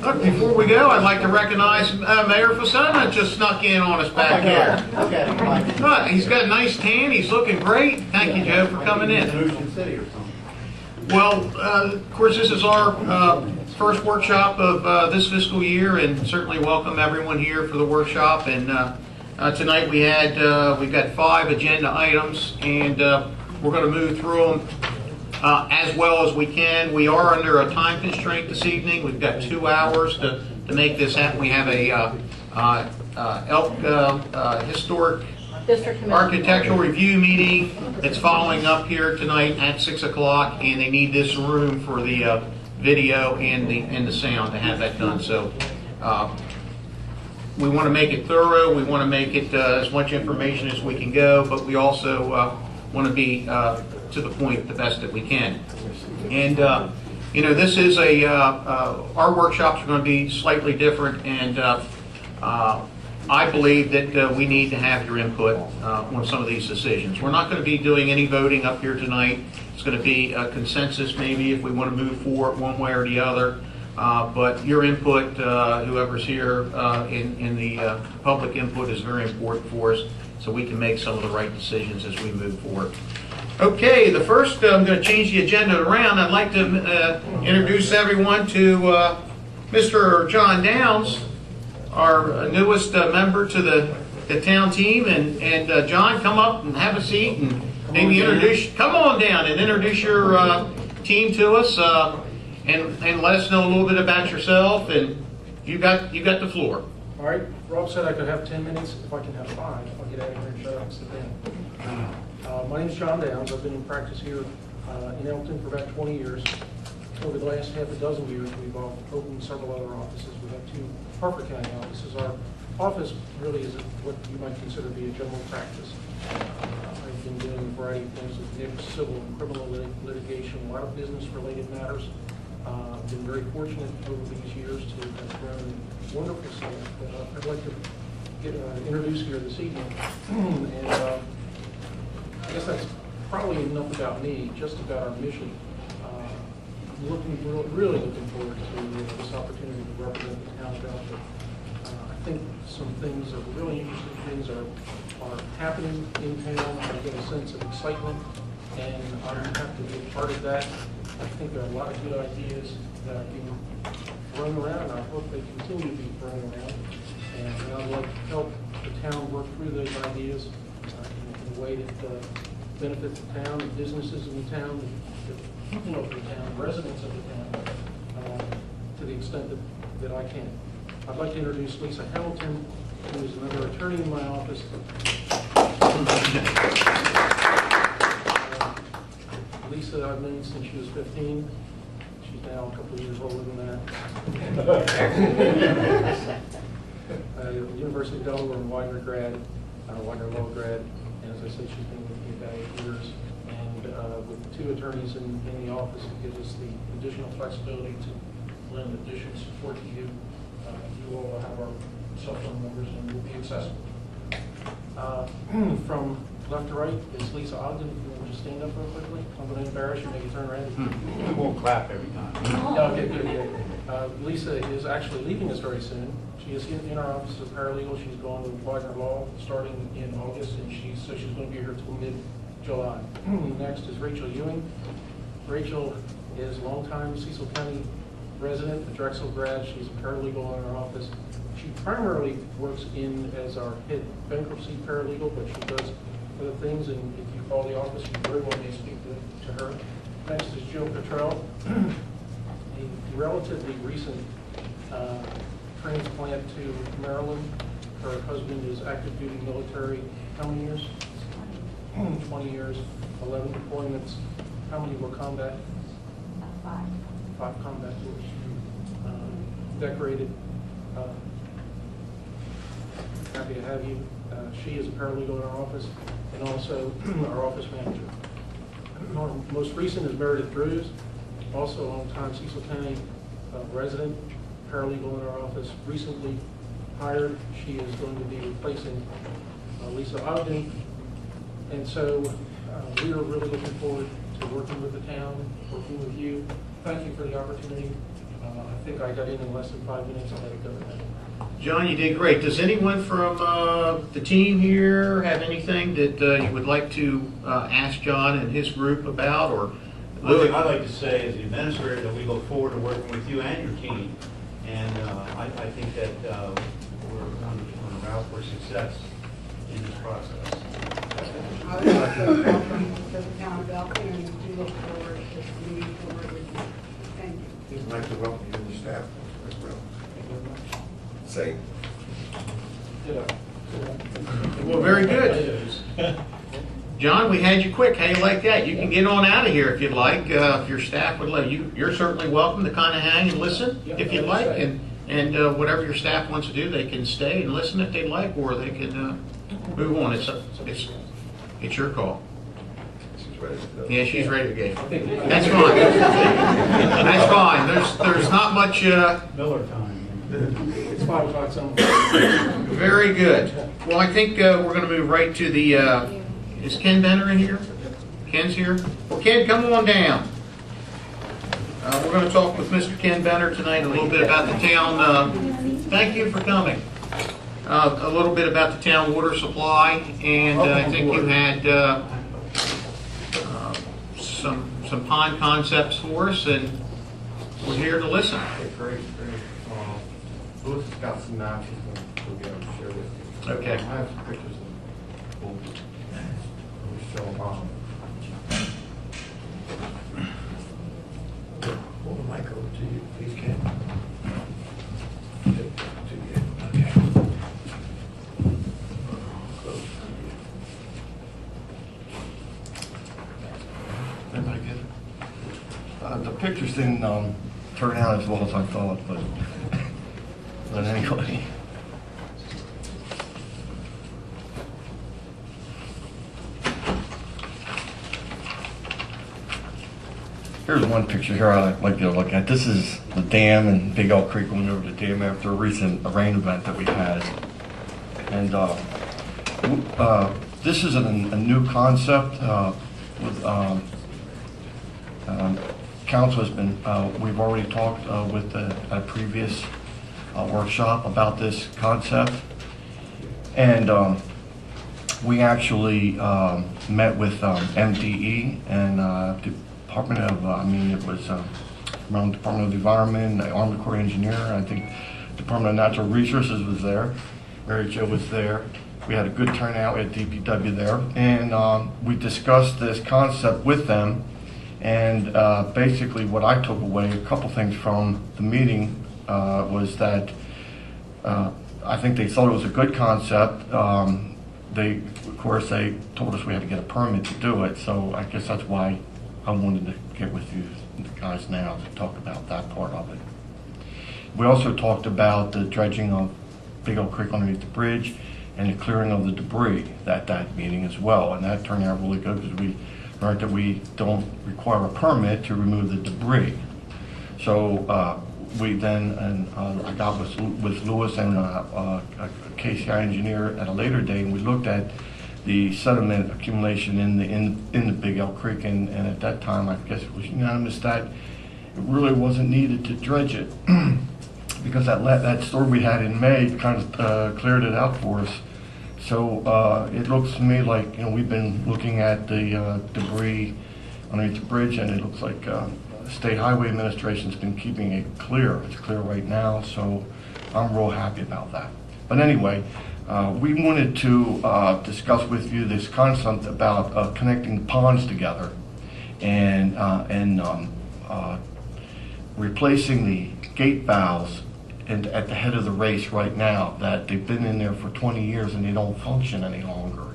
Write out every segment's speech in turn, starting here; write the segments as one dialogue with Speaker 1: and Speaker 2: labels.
Speaker 1: Look, before we go, I'd like to recognize Mayor Fasona just snuck in on us back here.
Speaker 2: Okay.
Speaker 1: Look, he's got a nice tan. He's looking great. Thank you, Joe, for coming in.
Speaker 2: Ocean City or something.
Speaker 1: Well, of course, this is our first workshop of this fiscal year, and certainly welcome everyone here for the workshop. And tonight we've got 5 agenda items, and we're going to move through them as well as we can. We are under a time constraint this evening. We've got 2 hours to make this happen. We have a historic architectural review meeting that's following up here tonight at 6 o'clock, and they need this room for the video and the sound to have that done. So we want to make it thorough. We want to make it as much information as we can go, but we also want to be to the point the best that we can. And this is our workshops are going to be slightly different, and I believe that we need to have your input on some of these decisions. We're not going to be doing any voting up here tonight. It's going to be a consensus maybe if we want to move forward one way or the other. But your input, whoever's here in the public input, is very important for us so we can make some of the right decisions as we move forward. Okay, the first, I'm going to change the agenda around. I'd like to introduce everyone to Mr. John Downs, our newest member to the town team. And John, come up and have a seat and maybe come on down and introduce your team to us and let us know a little bit about yourself. And you got the floor.
Speaker 3: All right, Rob said I could have 10 minutes. If I can have 5, I'll get out of here and shut up and sit down. My name is John Downs. I've been in practice here in Elkton for about 20 years. Over the last half a dozen years, we've opened several other offices. We have 2 Harford County offices. Our office really is what you might consider to be a general practice. I've been doing a variety of things with NICS, civil and criminal litigation, a lot of business-related matters. I've been very fortunate over these years to have grown wonderful staff that I'd like to introduce here this evening. And I guess that's probably enough about me, just about our mission. Really looking forward to this opportunity to represent the town of Elkton. I think some things that are really interesting things are happening in town. I get a sense of excitement, and I have to be a part of that. I think there are a lot of good ideas that are being thrown around, and I hope they continue to be thrown around. And I'd like to help the town work through those ideas in a way that benefits the town, the businesses in the town, the people of the town, residents of the town, to the extent that I can. I'd like to introduce Lisa Hamilton, who is another attorney in my office. Lisa, I've known since she was 15. She's now a couple of years older than that. University of Delaware and Widener grad, Widener Law grad, and as I said, she's been with me about 8 years. And with 2 attorneys in the office, it gives us the additional flexibility to lend additional support to you. You all have our cell phone numbers and will be accessible. From left to right is Lisa Ogden. If you want to just stand up real quickly, I'm going to embarrass you, make you turn around.
Speaker 2: We won't clap every time.
Speaker 3: Okay, good. Lisa is actually leaving us very soon. She is in our office as a paralegal. She's going to Widener Law starting in August, and she's going to be here till mid-July. Next is Rachel Ewing. Rachel is a longtime Cecil County resident, a Drexel grad. She's a paralegal in our office. She primarily works as our head bankruptcy paralegal, but she does other things, and if you call the office, you very well may speak to her. Next is Jill Cottrell, a relatively recent transplant to Maryland. Her husband is active duty military. How many years? 20 years, 11 deployments. How many were combat?
Speaker 4: 5.
Speaker 3: 5 combat tours. Decorated. Happy to have you. She is a paralegal in our office and also our office manager. Our most recent is Meredith Drews, also a long-time Cecil County resident, paralegal in our office, recently hired. She is going to be replacing Lisa Ogden. And so we are really looking forward to working with the town, working with you. Thank you for the opportunity. I think I got in less than 5 minutes. I had to cover that.
Speaker 1: John, you did great. Does anyone from the team here have anything that you would like to ask John and his group about? Or
Speaker 2: One thing I'd like to say as the administrator that we look forward to working with you and your team. And I think that we're on a route for success in this process.
Speaker 4: I would also welcome to the town of Elkton, and we look forward to moving forward with you. Thank you.
Speaker 5: We'd like to welcome you and your staff as well. Say,
Speaker 1: well, very good. John, we had you quick. How you like that? You can get on out of here if you'd like. If your staff would let you, you're certainly welcome to kind of hang and listen if you'd like. And whatever your staff wants to do, they can stay and listen if they'd like, or they can move on. It's your call.
Speaker 5: she's ready to go.
Speaker 1: Yeah, she's ready to go. That's fine. That's fine. There's not much.
Speaker 2: Miller time.
Speaker 3: It's 5 o'clock somewhere.
Speaker 1: Very good. Well, I think we're going to move right to the. Is Ken Benner in here? Ken's here. Well, Ken, come on down. We're going to talk with Mr. Ken Benner tonight a little bit about the town. Thank you for coming. A little bit about the town water supply, and I think you had some pond concepts for us, and we're here to listen.
Speaker 5: Okay, great. Louis has got some maps he's going to be able to share with you.
Speaker 1: Okay.
Speaker 5: I have some pictures of the pool. Let me show them off. Hold the mic over to you, please, Ken. To you. Okay. Close. Everybody good? The pictures didn't turn out as well as I thought, but anyway. Here's one picture here I'd like you to look at. This is the dam and Big Elk Creek going over the dam after a recent rain event that we had. And this is a new concept. With council has been, we've already talked with a previous workshop about this concept. And we actually met with MDE and Department of, it was around Department of the Environment, the Army Corps Engineer, I think Department of Natural Resources was there, Mary Jo was there. We had a good turnout at DPW there, and we discussed this concept with them. And basically what I took away, a couple things from the meeting, was that I think they thought it was a good concept. Of course, they told us we had to get a permit to do it, so I guess that's why I wanted to get with you guys now to talk about that part of it. We also talked about the dredging of Big Elk Creek underneath the bridge and the clearing of the debris at that meeting as well, and that turned out really good because we learned that we don't require a permit to remove the debris. So we then, and I got with Lewis and a KCI engineer at a later date, and we looked at the sediment accumulation in the Big Elk Creek, and at that time, I guess it was unanimous that it really wasn't needed to dredge it because that storm we had in May kind of cleared it out for us. So it looks to me like, we've been looking at the debris underneath the bridge, and it looks like State Highway Administration's been keeping it clear. It's clear right now, so I'm real happy about that. But anyway, we wanted to discuss with you this concept about connecting ponds together and replacing the gate valves at the head of the race right now, that they've been in there for 20 years and they don't function any longer.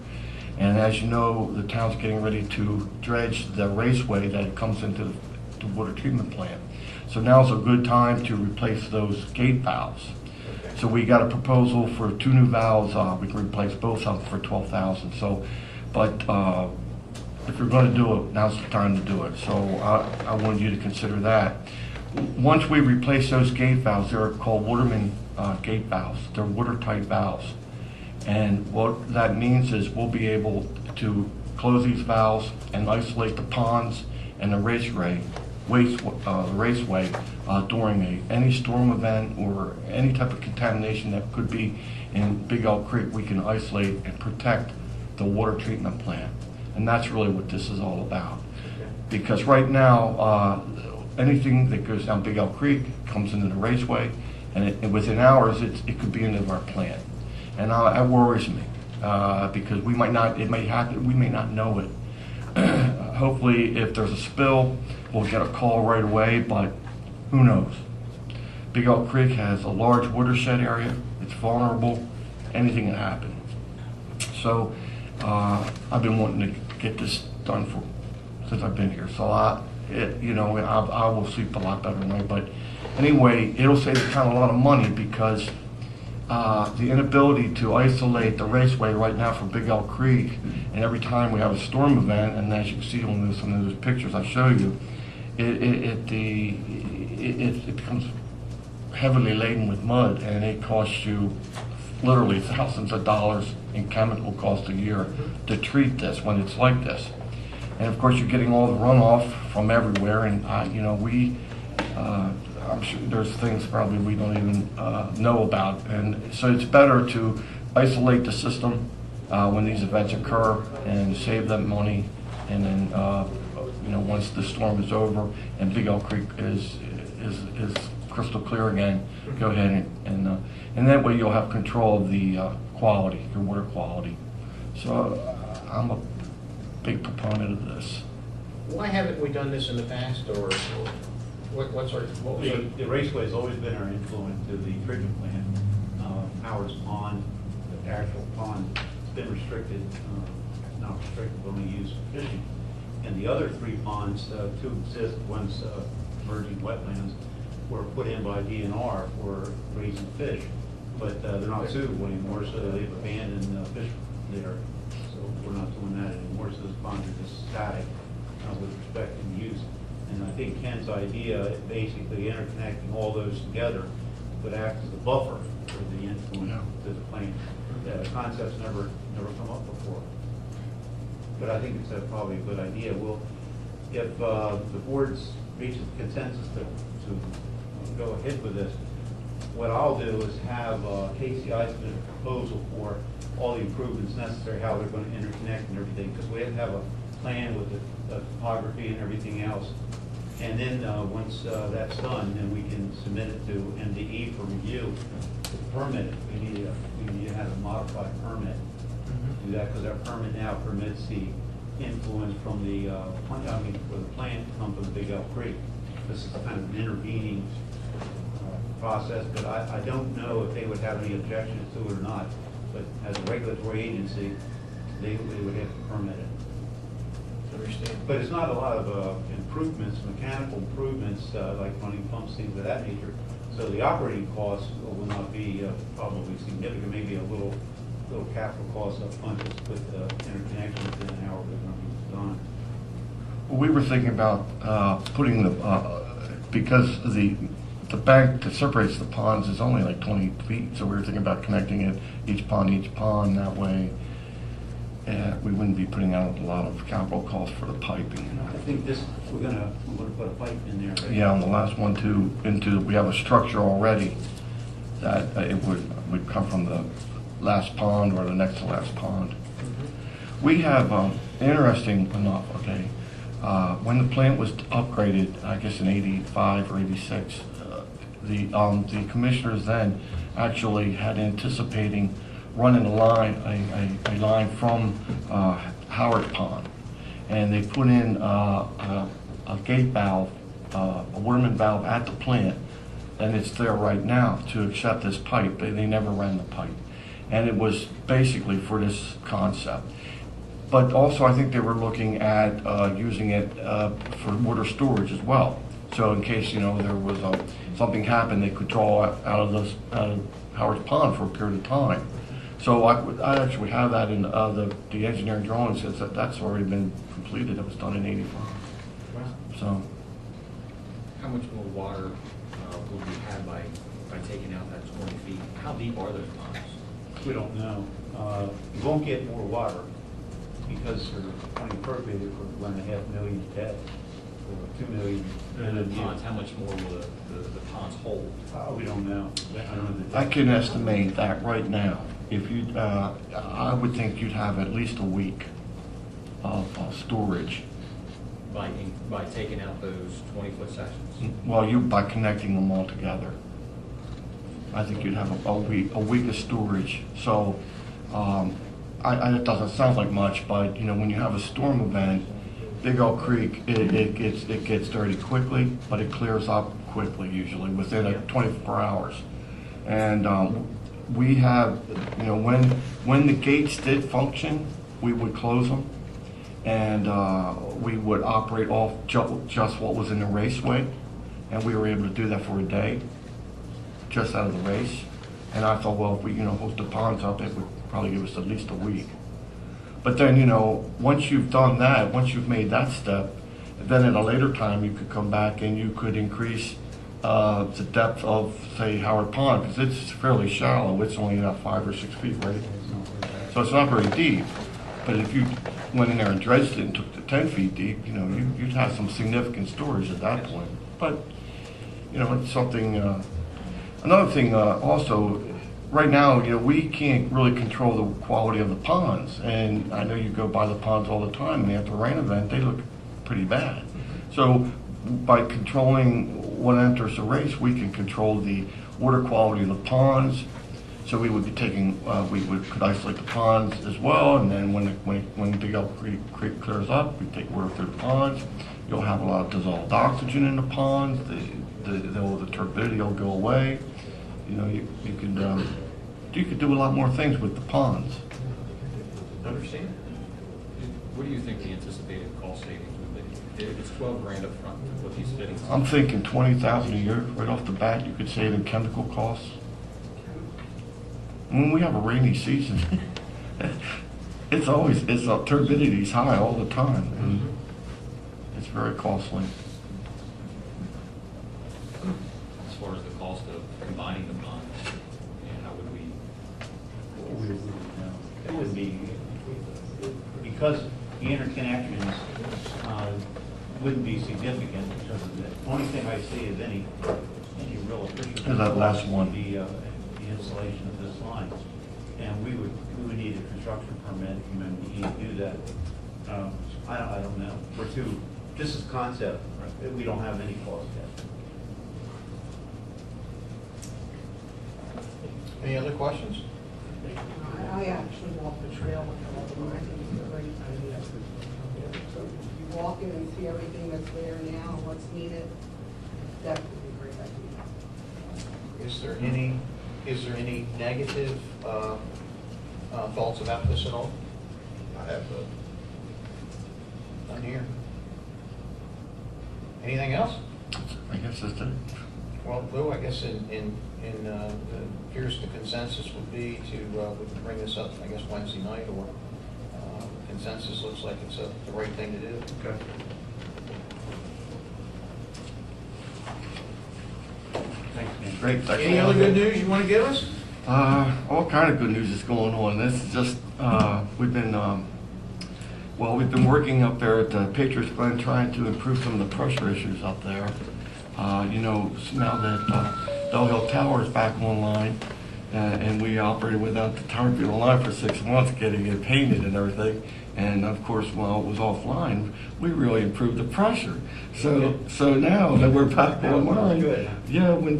Speaker 5: And as you know, the town's getting ready to dredge the raceway that comes into the water treatment plant. So now's a good time to replace those gate valves. So we got a proposal for 2 new valves. We can replace both of them for $12,000. So, but if you're going to do it, now's the time to do it. So I wanted you to consider that. Once we replace those gate valves, they're called Waterman gate valves. They're watertight valves. And what that means is we'll be able to close these valves and isolate the ponds and the raceway raceway during any storm event or any type of contamination that could be in Big Elk Creek, we can isolate and protect the water treatment plant. And that's really what this is all about. Because right now, anything that goes down Big Elk Creek comes into the raceway, and within hours, it could be into our plant. And that worries me, because it may happen, we may not know it. Hopefully, if there's a spill, we'll get a call right away, but who knows? Big Elk Creek has a large watershed area. It's vulnerable. Anything can happen. So I've been wanting to get this done since I've been here. So I will sleep a lot better tonight. But anyway, it'll save the town a lot of money because the inability to isolate the raceway right now for Big Elk Creek, and every time we have a storm event, and as you can see on some of those pictures I show you, it becomes heavily laden with mud, and it costs you literally thousands of dollars in chemical costs a year to treat this when it's like this. And of course, you're getting all the runoff from everywhere, and I'm sure there's things probably we don't even know about. And so it's better to isolate the system when these events occur and save them money. And then, once the storm is over and Big Elk Creek is crystal clear again, go ahead and that way you'll have control of the quality, your water quality. So I'm a big proponent of this.
Speaker 1: Why haven't we done this in the past, or what was our?
Speaker 2: The raceway has always been our influence to the treatment plant. Howard's Pond, the actual pond, has been restricted, not restricted, only used for fishing. And the other three ponds, two exist, one's emerging wetlands, were put in by DNR for raising fish, but they're not suitable anymore, so they've abandoned fish there. So we're not doing that anymore, so those ponds are just static with respect to use. And I think Ken's idea, basically interconnecting all those together, would act as a buffer for the influence to the plant. The concept's never come up before. But I think it's probably a good idea. If the board's reaches consensus to go ahead with this, what I'll do is have KCI submit a proposal for all the improvements necessary, how they're going to interconnect and everything, because we have to have a plan with the topography and everything else. And then once that's done, then we can submit it to MDE for review. To permit it, we need to have a modified permit to do that, because our permit now permits the influence from the for the plant to come from the Big Elk Creek. This is kind of an intervening process, but I don't know if they would have any objections to it or not. But as a regulatory agency, they would have to permit it.
Speaker 1: Understand.
Speaker 2: But it's not a lot of improvements, mechanical improvements, like running pumps, things of that nature. So the operating costs will not be probably significant, maybe a little capital cost up front just with the interconnection within an hour they're going to be done.
Speaker 5: We were thinking about putting because the bank that separates the ponds is only like 20 feet, so we were thinking about connecting it each pond, that way we wouldn't be putting out a lot of capital costs for the piping.
Speaker 2: I think we're gonna put a pipe in there. Right?
Speaker 5: Yeah, on the last one we have a structure already that it would come from the last pond or the next to last pond. We have, interesting enough, okay, when the plant was upgraded, I guess in '85 or '86, the commissioners then actually had anticipating running a line from Howard Pond, and they put in a gate valve, a Waterman valve at the plant, and it's there right now to accept this pipe. They never ran the pipe, and it was basically for this concept. But also, I think they were looking at using it for water storage as well. So in case there was something happened, they could draw out of Howard's Pond for a period of time. So I actually have that in the engineering drawings. Says that's already been completed. It was done in '85.
Speaker 1: Wow.
Speaker 5: So
Speaker 6: How much more water will we have by taking out that 20 feet? How deep are those ponds?
Speaker 2: We don't know. You won't get more water because they're only appropriated for $1.5 million debt. 2 million.
Speaker 6: And the ponds, how much more will the ponds hold?
Speaker 2: We don't know. I don't know the.
Speaker 5: I can estimate that right now. If you, I would think you'd have at least a week of storage.
Speaker 6: By taking out those 20-foot sections?
Speaker 5: Well, by connecting them all together. I think you'd have a week of storage. So, it doesn't sound like much, but you know, when you have a storm event, Big Elk Creek, it gets dirty quickly, but it clears up quickly usually within 24 hours. And we have, you know, when the gates did function, we would close them, and we would operate off just what was in the raceway, and we were able to do that for a day, just out of the race. And I thought, well, if we, you know, hook the ponds up, it would probably give us at least a week. But then, you know, once you've done that, once you've made that step, then at a later time, you could come back and you could increase the depth of, say, Howard Pond, because it's fairly shallow. It's only about 5 or 6 feet, right? So it's not very deep. But if you went in there and dredged it and took it 10 feet deep, you know, you'd have some significant storage at that point. But, you know, it's something, another thing also, right now, you know, we can't really control the quality of the ponds. And I know you go by the ponds all the time, and after a rain event, they look pretty bad. So by controlling what enters the race, we can control the water quality of the ponds. So we would be taking, could isolate the ponds as well, and then when Big Elk Creek clears up, we take water through the ponds. You'll have a lot of dissolved oxygen in the ponds. The turbidity will go away. You know, you could do a lot more things with the ponds.
Speaker 6: Understand? What do you think the anticipated cost savings would be? It's 12 grand up front to put these fittings.
Speaker 5: I'm thinking 20,000 a year right off the bat. You could save in chemical costs. When we have a rainy season, it's turbidity's high all the time, and it's very costly.
Speaker 6: As far as the cost of combining the ponds, and how would we?
Speaker 2: It would be, because the interconnections wouldn't be significant because of that. Only thing I see is any real efficient.
Speaker 5: Is that last one.
Speaker 2: would be the installation of this line. And we would need a construction permit, if you need to do that. I don't know. This is concept. We don't have any cost yet.
Speaker 1: Any other questions?
Speaker 4: I actually walk the trail with all of them. I think it's a great idea. So you walk in and see everything that's there now, what's needed, definitely a great idea.
Speaker 1: Is there any negative thoughts about this at all?
Speaker 7: I have
Speaker 1: None here. Anything else?
Speaker 5: I guess that's it.
Speaker 1: Well, Lou, I guess here's the consensus would be to, we can bring this up, I guess, Wednesday night, or consensus looks like it's the right thing to do.
Speaker 2: Okay. Thanks, man.
Speaker 5: Great. Thanks.
Speaker 1: Any other good news you want to give us?
Speaker 5: All kind of good news is going on. This is just, we've been working up there at the Patriots Glen trying to improve some of the pressure issues up there. You know, now that Bell Hill Tower is back online, and we operated without the tower being online for 6 months, getting it painted and everything. And of course, while it was offline, we really improved the pressure. So now that we're back online,
Speaker 2: Good.
Speaker 5: yeah. When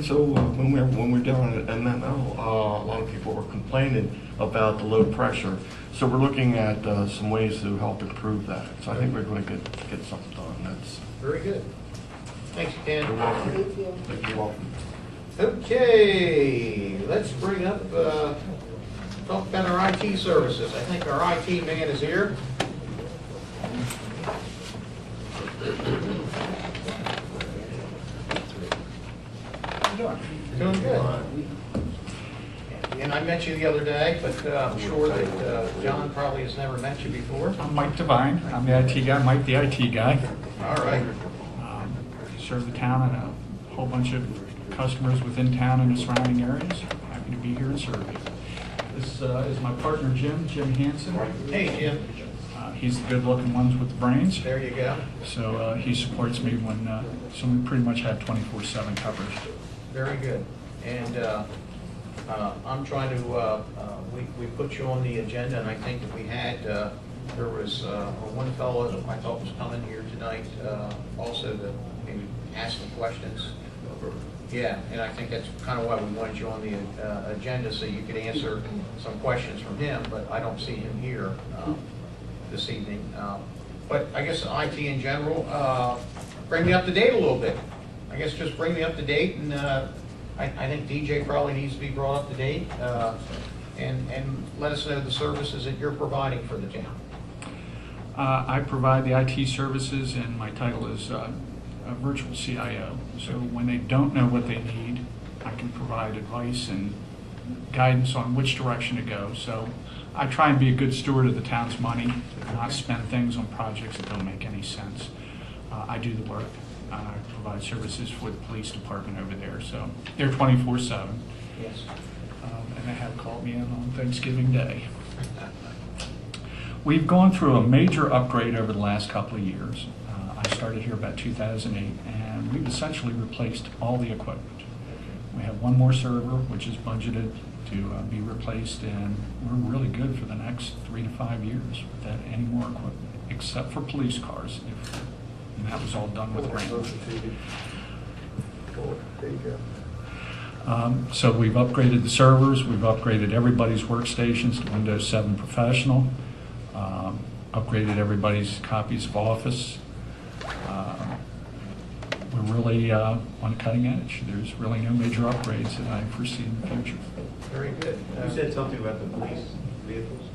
Speaker 5: we're down at MML, a lot of people were complaining about the low pressure. So we're looking at some ways to help improve that. So I think we're going to get something done. That's
Speaker 1: Very good. Thanks, Ken.
Speaker 4: Thank you.
Speaker 5: you're welcome.
Speaker 1: Okay, let's bring up, talk about our IT services. I think our IT man is here. Doing good. And I met you the other day, but I'm sure that John probably has never met you before.
Speaker 8: I'm Mike Devine. I'm the IT guy, Mike the IT guy.
Speaker 1: All right.
Speaker 8: Serve the town and a whole bunch of customers within town and the surrounding areas. Happy to be here and serve you. This is my partner Jim Hansen.
Speaker 1: Hey, Jim.
Speaker 8: he's the good-looking ones with the brains.
Speaker 1: There you go.
Speaker 8: So he supports me when, so we pretty much have 24/7 coverage.
Speaker 1: Very good. And I'm trying to, we put you on the agenda, and I think that we had, there was one fellow that I thought was coming here tonight, also to maybe ask some questions. Yeah, and I think that's kind of why we wanted you on the agenda, so you could answer some questions from him, but I don't see him here this evening. But I guess IT in general, bring me up to date a little bit. I guess just bring me up to date, and I think DJ probably needs to be brought up to date, and let us know the services that you're providing for the town.
Speaker 8: I provide the IT services, and my title is a virtual CIO. So when they don't know what they need, I can provide advice and guidance on which direction to go. So I try and be a good steward of the town's money, not spend things on projects that don't make any sense. I do the work. I provide services for the police department over there. So they're 24/7.
Speaker 1: Yes.
Speaker 8: And they have called me in on Thanksgiving Day. We've gone through a major upgrade over the last couple of years. I started here about 2008, and we've essentially replaced all the equipment. We have one more server, which is budgeted to be replaced, and we're really good for the next 3 to 5 years without any more equipment, except for police cars, and that was all done with grant. So we've upgraded the servers, we've upgraded everybody's workstations to Windows 7 Professional, upgraded everybody's copies of Office. We're really on the cutting edge. There's really no major upgrades that I foresee in the future.
Speaker 1: Very good.
Speaker 2: You said something about the police vehicles?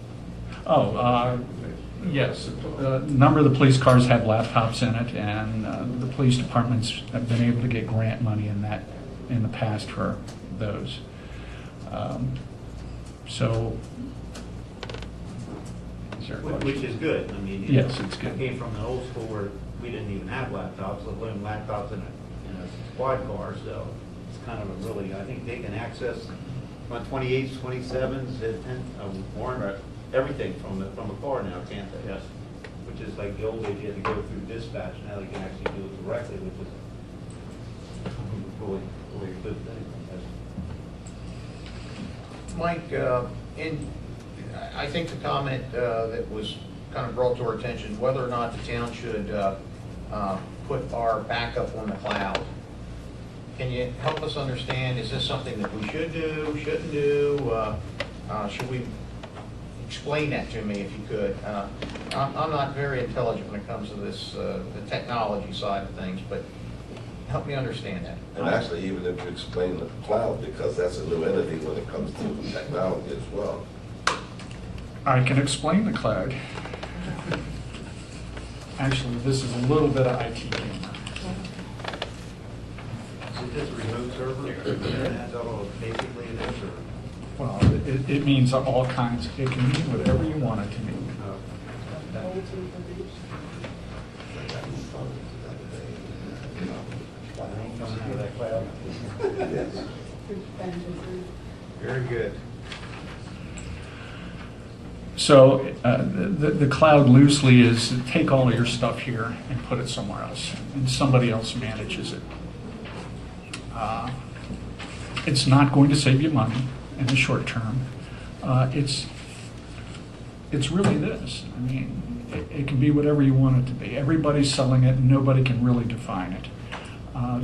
Speaker 8: Yes. A number of the police cars have laptops in it, and the police departments have been able to get grant money in the past for those. So, is there a question?
Speaker 2: Which is good. I mean,
Speaker 8: Yes, it's good.
Speaker 2: I came from an old school where we didn't even have laptops, let alone laptops in a squad car, so it's kind of a really, I think they can access on 28s, 27s, Warren, everything from a car now, can't they? Yes. Which is like the old days, you had to go through dispatch, now they can actually do it directly, which is really a good thing.
Speaker 1: Mike, I think the comment that was kind of brought to our attention, whether or not the town should put our backup on the cloud. Can you help us understand, is this something that we should do, shouldn't do? Should we explain that to me if you could? I'm not very intelligent when it comes to this, the technology side of things, but help me understand that.
Speaker 7: And actually, even if you explain the cloud, because that's a new entity when it comes to technology as well.
Speaker 8: I can explain the cloud. Actually, this is a little bit of IT camera.
Speaker 2: Is it just a remote server? That's all basically it is, or?
Speaker 8: Well, it means all kinds. It can mean whatever you want it to mean.
Speaker 2: Coming out of that cloud?
Speaker 1: Very good.
Speaker 8: So the cloud loosely is take all of your stuff here and put it somewhere else, and somebody else manages it. It's not going to save you money in the short term. It's really this. I mean, it can be whatever you want it to be. Everybody's selling it, and nobody can really define it.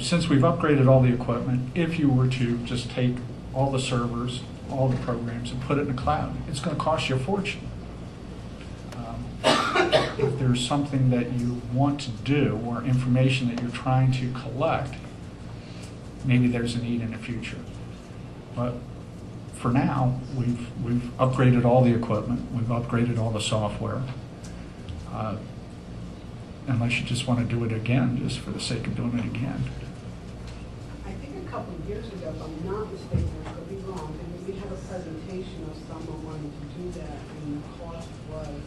Speaker 8: Since we've upgraded all the equipment, if you were to just take all the servers, all the programs, and put it in the cloud, it's going to cost you a fortune. If there's something that you want to do or information that you're trying to collect, maybe there's a need in the future. But for now, we've upgraded all the equipment, we've upgraded all the software. Unless you just want to do it again, just for the sake of doing it again.
Speaker 4: I think a couple of years ago, if I'm not mistaken, I could be wrong, and we had a presentation of someone wanting to do that, and the cost was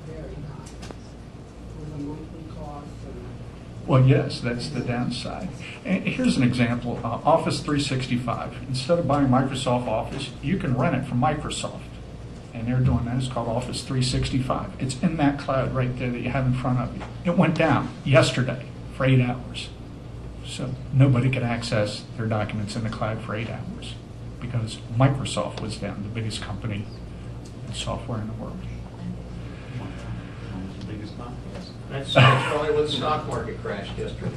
Speaker 4: very high. It was a monthly cost, and
Speaker 8: Well, yes, that's the downside. And here's an example, Office 365. Instead of buying Microsoft Office, you can rent it from Microsoft. and they're doing that. It's called Office 365. It's in that cloud right there that you have in front of you. It went down yesterday for 8 hours. So nobody could access their documents in the cloud for 8 hours because Microsoft was down, the biggest company in software in the world.
Speaker 2: It's the biggest company.
Speaker 1: That's probably when the stock market crashed yesterday.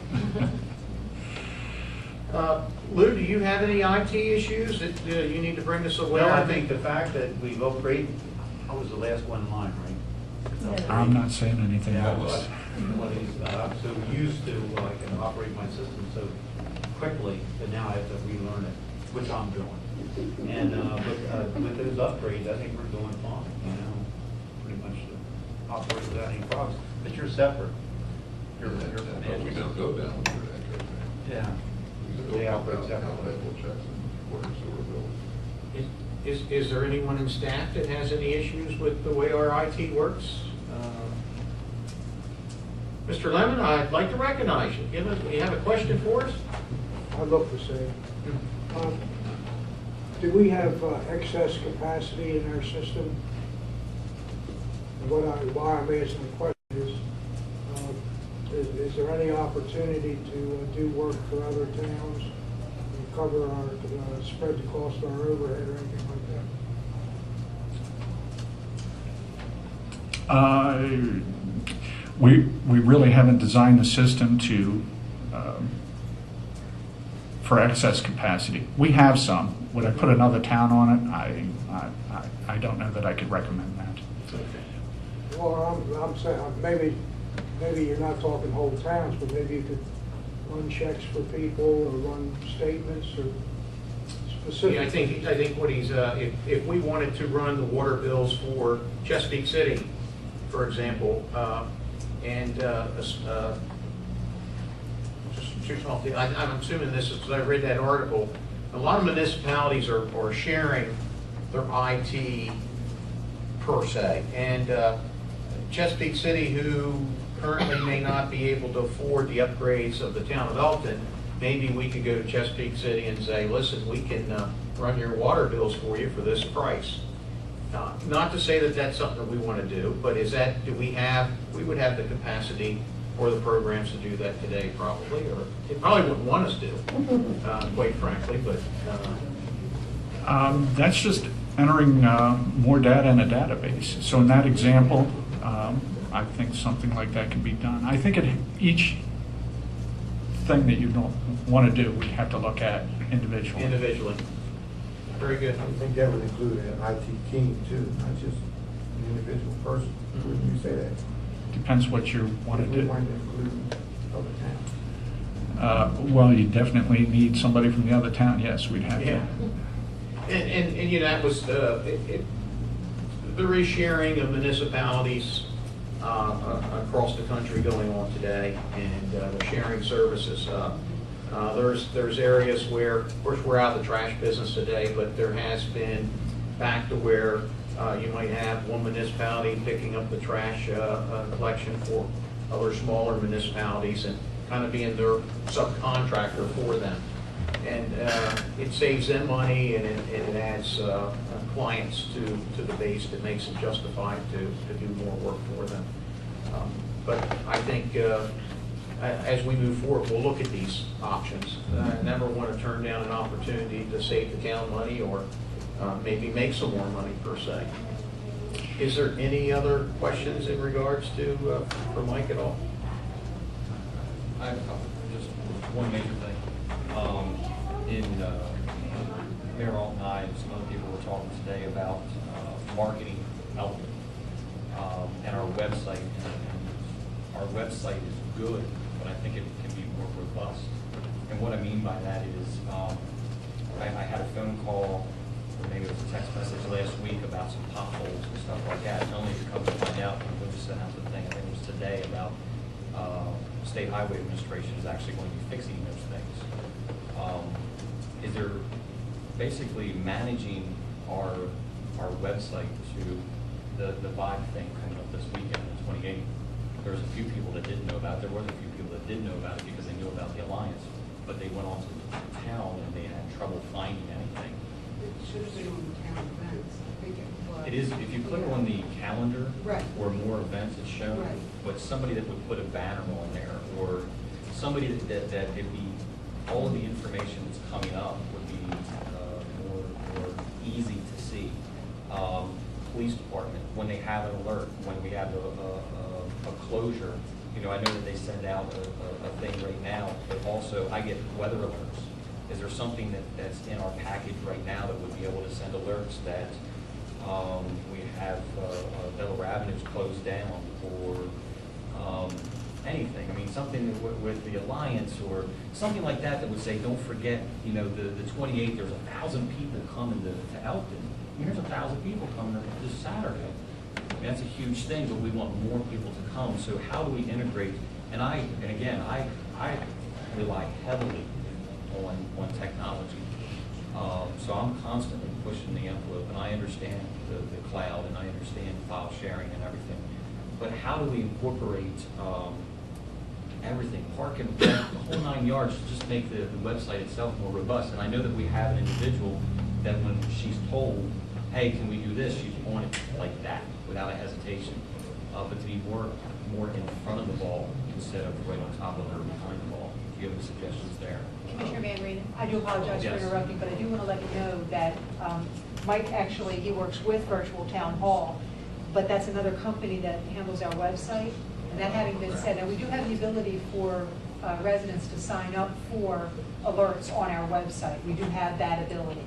Speaker 1: Lou, do you have any IT issues that you need to bring us aware?
Speaker 2: Well, I think the fact that we've upgraded, I was the last one in line, right?
Speaker 8: I'm not saying anything
Speaker 2: Yeah,
Speaker 8: else.
Speaker 2: I'm so used to, I can operate my system so quickly that now I have to relearn it, which I'm doing. And with those upgrades, I think we're doing fine, you know, pretty much operate without any problems. But you're separate. You're
Speaker 7: We don't go down through that, go down.
Speaker 2: Yeah.
Speaker 7: They
Speaker 2: They operate
Speaker 7: operate
Speaker 2: separately.
Speaker 7: water sewer bills.
Speaker 1: Is there anyone in staff that has any issues with the way our IT works? Mr. Lemon, I'd like to recognize you. You have a question for us?
Speaker 9: I'd love to say, do we have excess capacity in our system? And why I'm asking the question is there any opportunity to do work for other towns and cover our, spread the cost of our overhead or anything like that?
Speaker 8: We really haven't designed the system to for excess capacity. We have some. Would I put another town on it? I don't know that I could recommend that.
Speaker 9: Well, I'm saying, maybe you're not talking whole towns, but maybe you could run checks for people or run statements or specific.
Speaker 1: Yeah, I think what he's, if we wanted to run the water bills for Chesapeake City, for example, I'm assuming this is, because I read that article, a lot of municipalities are sharing their IT per se, and Chesapeake City, who currently may not be able to afford the upgrades of the town of Elkton, maybe we could go to Chesapeake City and say, listen, we can run your water bills for you for this price. Not to say that that's something that we want to do, but we would have the capacity or the programs to do that today probably, or it probably wouldn't want us to, quite frankly, but.
Speaker 8: That's just entering more data in a database. So in that example, I think something like that can be done. I think each thing that you don't want to do, we have to look at individually.
Speaker 1: Individually. Very good.
Speaker 10: I think that would include an IT team too, not just an individual person. Wouldn't you say that?
Speaker 8: Depends what you want to
Speaker 10: We
Speaker 8: do.
Speaker 10: want to include other towns.
Speaker 8: Well, you definitely need somebody from the other town. Yes, we'd have
Speaker 1: Yeah.
Speaker 8: to.
Speaker 1: And you know, that was, there is sharing of municipalities across the country going on today, and they're sharing services. There's areas where, of course, we're out of the trash business today, but there has been back to where you might have one municipality picking up the trash collection for other smaller municipalities and kind of being their subcontractor for them. And it saves them money, and it adds clients to the base that makes it justified to do more work for them. But I think as we move forward, we'll look at these options. Never want to turn down an opportunity to save the town money or maybe make some more money per se. Is there any other questions in regards to, for Mike at all?
Speaker 6: I have a couple, just one major thing. Mayor Alt and I and some other people were talking today about marketing Elkton and our website. Our website is good, but I think it can be more robust. And what I mean by that is I had a phone call, or maybe it was a text message last week about some potholes and stuff like that. And only to come to find out, when we sent out the thing, I think it was today, about State Highway Administration is actually going to be fixing those things. Is there basically managing our website to the Vibe thing coming up this weekend, the 28th? There was a few people that didn't know about it. There was a few people that did know about it because they knew about the Alliance, but they went on to the town and they had trouble finding anything.
Speaker 4: It should have been on the town events. I everything. but-
Speaker 6: It is, if you click on the calendar
Speaker 4: Right.
Speaker 6: or more events, it's shown.
Speaker 4: Right.
Speaker 6: But somebody that would put a banner on there, or somebody that it'd be, all of the information that's coming up would be more easy to see. Police department, when they have an alert, when we have a closure, you know, I know that they send out a thing right now, but also I get weather alerts. Is there something that's in our package right now that would be able to send alerts that we have Delaware Avenue's closed down, or anything? I mean, something with the Alliance or something like that that would say, don't forget, you know, the 28th, there's 1,000 people coming to Elkton. I mean, there's 1,000 people coming this Saturday. I mean, that's a huge thing, but we want more people to come. So how do we integrate? And again, I rely heavily on technology. So I'm constantly pushing the envelope, and I understand the cloud, and I understand file sharing and everything. But how do we incorporate everything, parking, the whole 9 yards, to just make the website itself more robust? And I know that we have an individual that when she's told, hey, can we do this, she's on it like that, without a hesitation. But to be more in front of the ball instead of right on top of her, behind the ball. Do you have any suggestions there?
Speaker 11: Commissioner Van Reen, I do apologize for
Speaker 6: Yes.
Speaker 11: interrupting, but I do want to let you know that Mike actually, he works with Virtual Town Hall, but that's another company that handles our website. And that having been said, now we do have the ability for residents to sign up for alerts on our website. We do have that ability.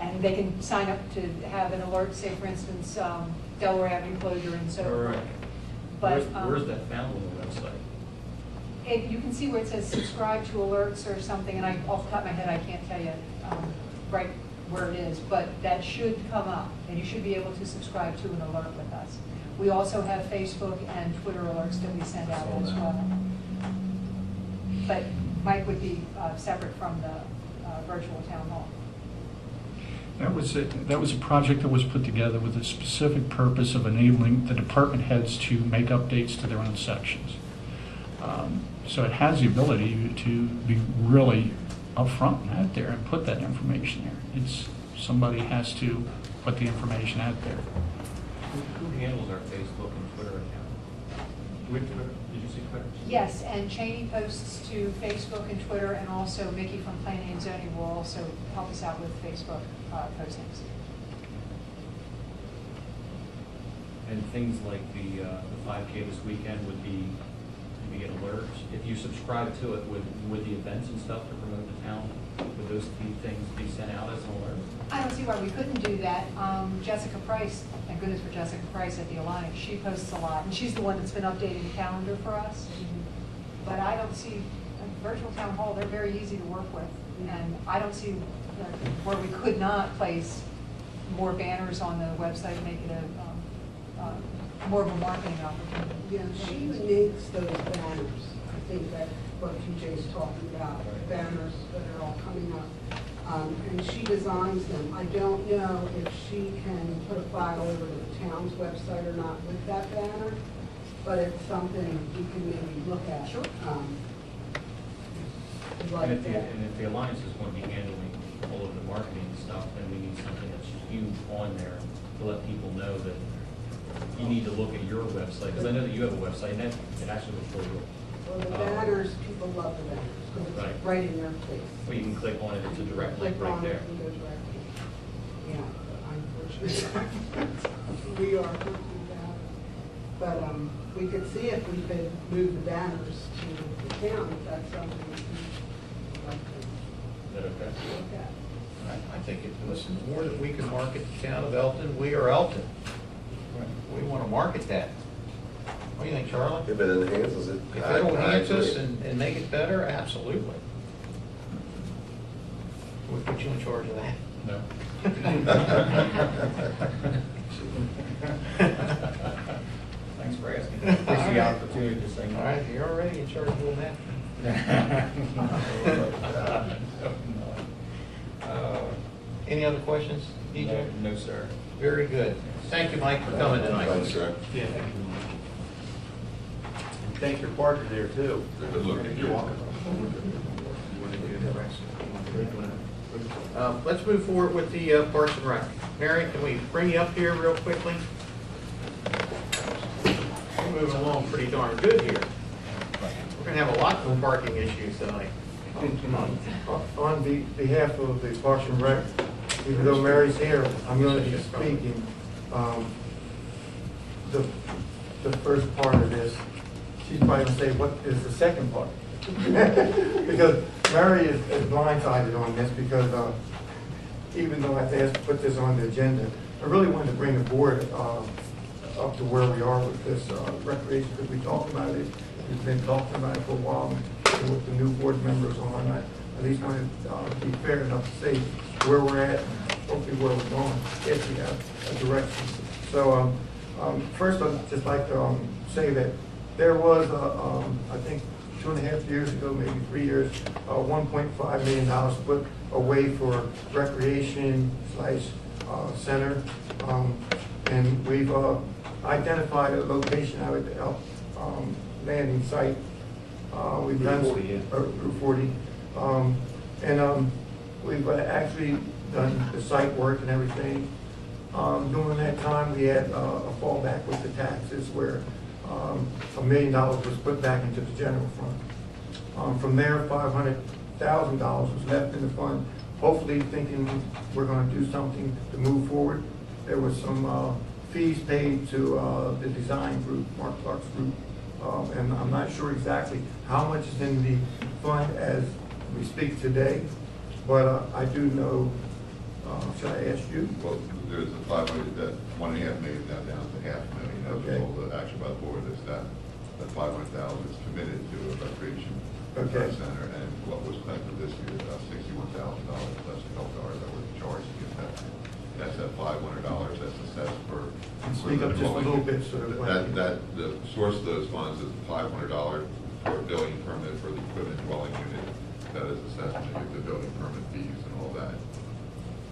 Speaker 11: And they can sign up to have an alert, say for instance, Delaware Avenue closure and so
Speaker 6: All
Speaker 11: forth.
Speaker 6: right.
Speaker 11: But
Speaker 6: Where's that found on the website?
Speaker 11: you can see where it says subscribe to alerts or something, and off the top of my head, I can't tell you right where it is, but that should come up, and you should be able to subscribe to an alert with us. We also have Facebook and Twitter alerts that we send out as well. But Mike would be separate from the virtual town hall.
Speaker 8: That was a project that was put together with a specific purpose of enabling the department heads to make updates to their own sections. So it has the ability to be really upfront and out there and put that information there. Somebody has to put the information out there.
Speaker 6: Who handles our Facebook and Twitter account? With Twitter? Did you see Twitter?
Speaker 11: Yes, and Cheney posts to Facebook and Twitter, and also Mickey from Planning and Zoning will also help us out with Facebook postings.
Speaker 6: And things like the 5K this weekend would be, you get alerts. If you subscribe to it, would the events and stuff to promote the town, would those things be sent out as an alert?
Speaker 11: I don't see why we couldn't do that. Jessica Price, thank goodness for Jessica Price at the Alliance, she posts a lot, and she's the one that's been updating the calendar for us. But I don't see, virtual town hall, they're very easy to work with, and I don't see where we could not place more banners on the website, make it more of a marketing opportunity.
Speaker 4: Yeah, she makes those banners. I think that's what TJ's talking about, banners that are all coming up. And she designs them. I don't know if she can put a file over to the town's website or not with that banner, but it's something we can maybe look at.
Speaker 11: Sure.
Speaker 4: Like
Speaker 6: And
Speaker 4: that.
Speaker 6: if the Alliance is going to be handling all of the marketing stuff, then we need something that's huge on there to let people know that you need to look at your website, because I know that you have a website, and it actually will show you.
Speaker 4: Well, the banners, people love the banners, because
Speaker 6: Right.
Speaker 4: it's right in their face.
Speaker 6: Well, you can click on it, it's a direct link
Speaker 4: Click
Speaker 6: right
Speaker 4: on it
Speaker 6: there.
Speaker 4: and go directly. Yeah, but unfortunately, we are looking at it. But we could see if we could move the banners to the town, if that's something we'd like to
Speaker 6: Is that okay?
Speaker 4: look at.
Speaker 1: I think listen, the more that we can market the town of Elkton, we are Elkton. We want to market that. What do you think, Charlie?
Speaker 7: If it enhances it.
Speaker 1: If
Speaker 7: I-
Speaker 1: it'll
Speaker 7: I
Speaker 1: enhance us
Speaker 7: agree.
Speaker 1: and make it better, absolutely. We'll put you in charge of that.
Speaker 6: No. Thanks for asking. Appreciate the opportunity to say.
Speaker 1: All right, you're already in charge of doing that. Any other questions, DJ?
Speaker 6: No, sir.
Speaker 1: Very good. Thank you, Mike, for coming tonight.
Speaker 7: Thanks, sir.
Speaker 2: Yeah. Thank your partner there, too.
Speaker 7: Good looking.
Speaker 2: You're welcome.
Speaker 1: Let's move forward with the Parks and Rec. Mary, can we bring you up here real quickly? We're moving along pretty darn good here. We're gonna have a lot of parking issues tonight.
Speaker 10: On behalf of the Parks and Rec, even though Mary's here, I'm going to be speaking. The first part of this, she's probably going to say, what is the second part? Because Mary is blindsided on this because even though I've asked to put this on the agenda, I really wanted to bring the board up to where we are with this recreation, because we talked about it. We've been talking about it for a while and with the new board members on. I at least want to be fair enough to say where we're at and hopefully where we're going if we have a direction. So first I'd just like to say that there was, I think 2.5 years ago, maybe 3 years, $1.5 million put away for recreation / center. And we've identified a location out at the Elkton landing site. We've done Route 40. We've actually done the site work and everything. During that time, we had a fallback with the taxes where $1 million was put back into the general fund. From there, $500,000 was left in the fund, hopefully thinking we're going to do something to move forward. There was some fees paid to the design group, Mark Clark's group, and I'm not sure exactly how much is in the fund as we speak today, but I do know, should I ask you?
Speaker 12: Well, there's a 500, that 1.5 million down to $500,000. That
Speaker 10: Okay.
Speaker 12: was all the action by the board is that 500,000 is committed to a recreation center, and what was spent for this year is about $61,000 less the health dollars that were charged against that. That's that $500 that's assessed for.
Speaker 10: Speak up just a little bit, so
Speaker 12: that the source of those funds is $500 for a building permit for the equipment dwelling unit that is assessed to get the building permit fees and all that.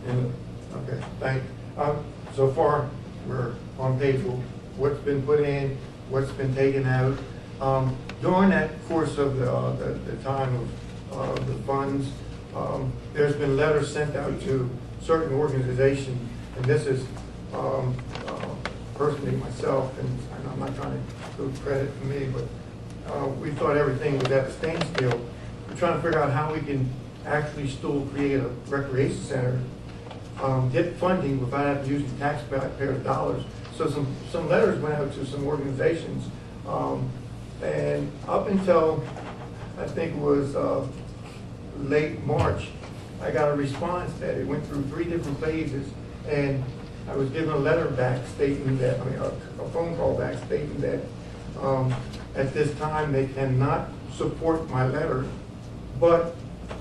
Speaker 10: And, okay, thank you. So far, we're on page with what's been put in, what's been taken out. During that course of the time of the funds, there's been letters sent out to certain organizations, and this is personally myself, and I'm not trying to give credit to me, but we thought everything was at a standstill. We're trying to figure out how we can actually still create a recreation center, get funding without having to use the taxpayers' dollars. So some letters went out to some organizations, and up until I think it was late March, I got a response that it went through 3 different phases, and I was given a letter back stating that, a phone call back stating that at this time they cannot support my letter, but